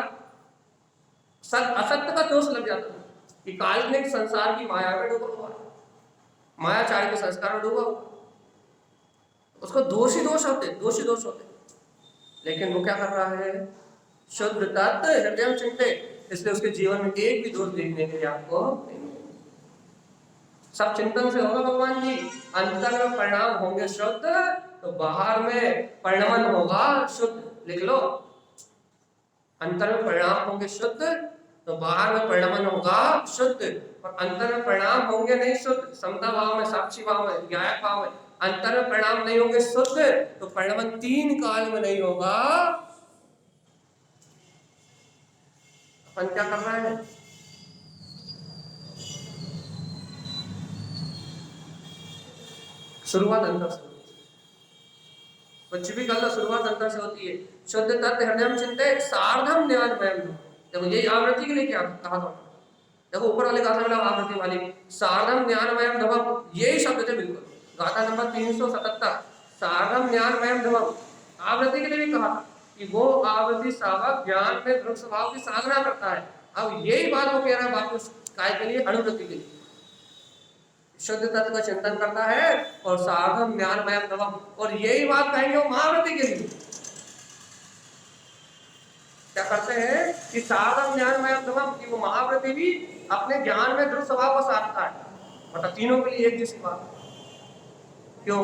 असत्य का दोष लग जाता कि काल्पनिक संसार की माया में डूबा हुआ, मायाचार के संस्कार में डूबा हुआ, उसको दोषी दोष होते। लेकिन वो क्या कर रहा है, शुद्ध तत्व हृदय चिंते, इसलिए उसके जीवन में एक भी दोष देखने के लिए आपको नहीं, सब चिंतन से होगा भगवान जी। अंतर में परिणाम होंगे शुद्ध, तो बाहर में परिणमन होगा शुद्ध। लिख लो, अंतर में परिणाम होंगे शुद्ध, तो बाहर में परिणमन होगा शुद्ध। और अंतर में परिणाम होंगे नहीं शुद्ध, समता भाव में, साक्षी भाव में, ज्ञायक भाव में अंतर में परिणाम नहीं होंगे शुद्ध, तो परिणमन 3 काल में नहीं होगा। अपन क्या कर रहे हैं, शुरुआत अंतर से, कुछ भी कर लो शुरुआत अंतर से होती है। शुद्ध तत्व हृदय चिंते सार्धम ज्ञानमयम। देखो यही आवृत्ति के लिए क्या कहा था, देखो ऊपर वाले गाथा में आवृत्ति वाली सार्धम ज्ञानमयम धवम, यही शब्द थे बिल्कुल, गाथा नंबर 377, सार्धम ज्ञानमयम धवम। आवृत्ति के लिए भी कहा कि वो आवृत्ति सावक ज्ञान में दृढ़ स्वभाव की साधना करता है। अब यही बात वो कह रहा है वापस काय के लिए, अनुवृत्ति के लिए, शुद्ध तत्व का चिंतन करता है और सार्धम ज्ञानमय प्रभम, और यही बात कहेंगे वो महाव्रती के लिए क्या करते हैं कि सार्धम ज्ञानमय प्रभम, कि वो महाव्रती भी अपने ज्ञान में दृढ़ स्वभाव को साधता है। मतलब तीनों के लिए एक जैसी बात, क्यों?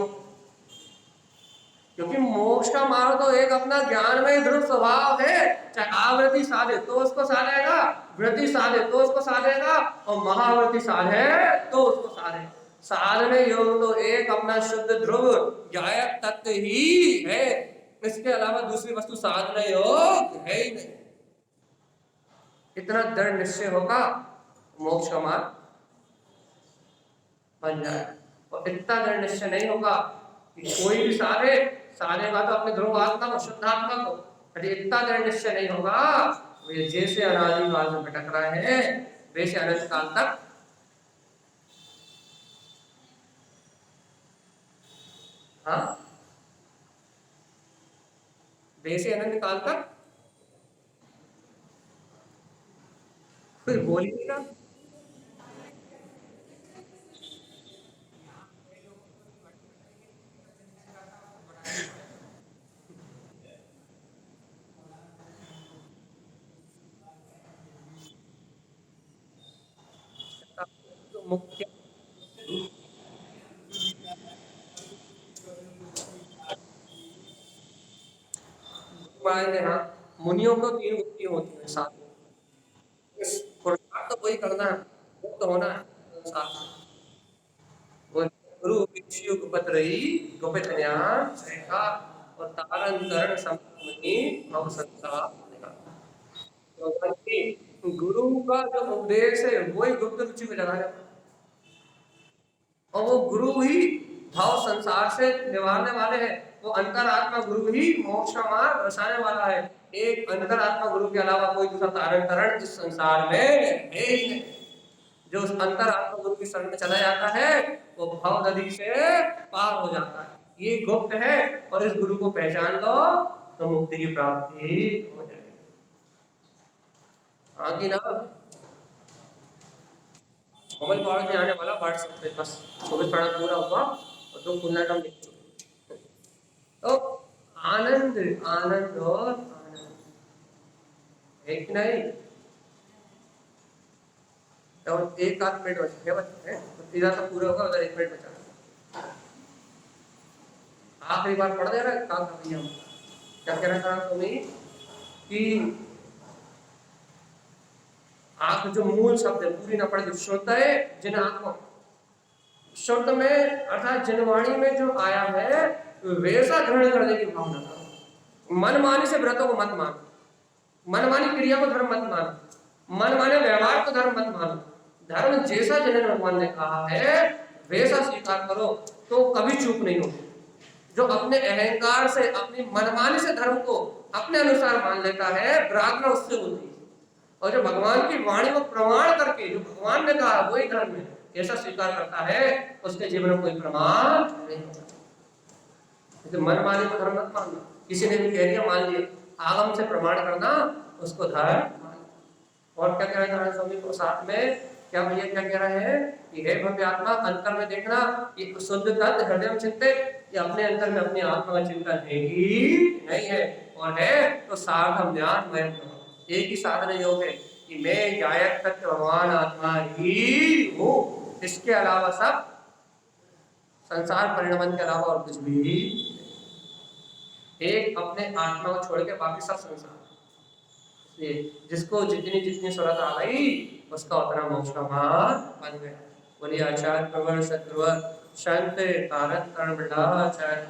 क्योंकि मोक्ष का मार्ग तो एक अपना ज्ञान में दृढ़ स्वभाव है, चाहे आवृत्ति साधे तो उसको साधेगा, वृत्ति साधे तो उसको साधेगा, और महाव्रति साधे तो उसको साधे। साधने योग तो एक अपना शुद्ध ध्रुव ज्ञायक तत्व ही है, इसके अलावा दूसरी वस्तु साधना योग है ही नहीं। इतना दृढ़ निश्चय होगा मोक्ष का मार्ग बन जाए, और इतना दृढ़ निश्चय नहीं होगा कि कोई भी साधेगा तो अपने ध्रुव आत्मा को, शुद्ध आत्मा को, यदि इतना दृढ़ निश्चय नहीं होगा, वो ये जैसे अनादि काल से भटक रहे हैं वैसे अनंत काल तक वैसे अनंत काल तक फिर बोलिएगा। तो मुख्य मुनियों को 3 वृत्ति होती है साथ में, पुरुषार्थ तो वही करना है, मुक्त होना है साथ में। गुरु भिक्षु गुपत्रयी गुपित ज्ञान सहिता और तारंतरण संपत्ति भव संसार। गुरु का जो उपदेश है वही गुप्त रुचि में लगाने वाला, और वो गुरु ही भाव संसार से निवारने वाले हैं। वो अंतरात्मा गुरु ही मोक्ष का मार्ग दर्शाने वाला है। एक अंतरात्मा गुरु के अलावा कोई दूसरा तारण तरण इस संसार में है ही नहीं। जो उस अंतरात्मा गुरु की शरण में चला जाता है वो भाव नदी से पार हो जाता है। ये गुप्त है, और इस गुरु को पहचान लो तो मुक्ति की प्राप्ति हो जाएगी। आगे ना मोबाइल पावर में आने वाला व्हाट्सएप पे बस 24 पढ़ा पूरा हुआ और तो पुण्यकम लिख चुके। तो आनंद आनंद और आनंद एक नहीं, और एक आध मिनट बचे बच्चे हैं, तो सीधा तो पूरा होगा, अगर 1 मिनट बचा। आखिरी बार पढ़ दे रहा है काम कर दिया। क्या कह रहा था तुम्हें कि आंख जो मूल शब्द है पूरी ना पढ़े, शुद्ध है जिन आंखों, शुद्ध में अर्थात जनवाणी में जो आया है वैसा ग्रहण करने की भावना करो। मनमानी से व्रतों को मत मानो, मनमानी क्रिया को धर्म मत मानो, मनमाने व्यवहार को धर्म मत मानो। धर्म जैसा जिन्हें भगवान ने कहा है वैसा स्वीकार करो, तो कभी चूक नहीं होगी। जो अपने अहंकार से अपनी मनमानी से धर्म को अपने अनुसार मान लेता है प्रार्थना उससे होती है, और जो भगवान की वाणी को प्रमाण करके जो भगवान ने कहा वही धर्म है ऐसा स्वीकार करता है उसके जीवन में कोई प्रमाण नहीं होता। मनमानी को धर्म मत मानना, किसी ने भी कह दिया मान लिया, आगम से प्रमाण करना उसको धर्म। और क्या कह रहे हैं स्वामी को साथ में, क्या भैया क्या कह रहे हैं कि हे भव्य आत्मा अंतर में देखना कि शुद्ध तत्व हृदय में चिंतित, ये अपने अंतर में अपनी आत्मा का चिंतन है ही नहीं है, और है तो साधन ज्ञान में एक ही साधन योग है कि मैं गायक तत्व भगवान आत्मा ही हूँ, इसके अलावा सब संसार परिणमन के अलावा और कुछ भी, एक अपने आत्मा को छोड़ के बाकी सब संसार। जिसको जितनी जितनी सूरत आ गई उसका उतना मोक्ष का मार्ग बन गया। बोलिए आचार्य प्रवर शत्रुवर संत तारक कर्मचार्य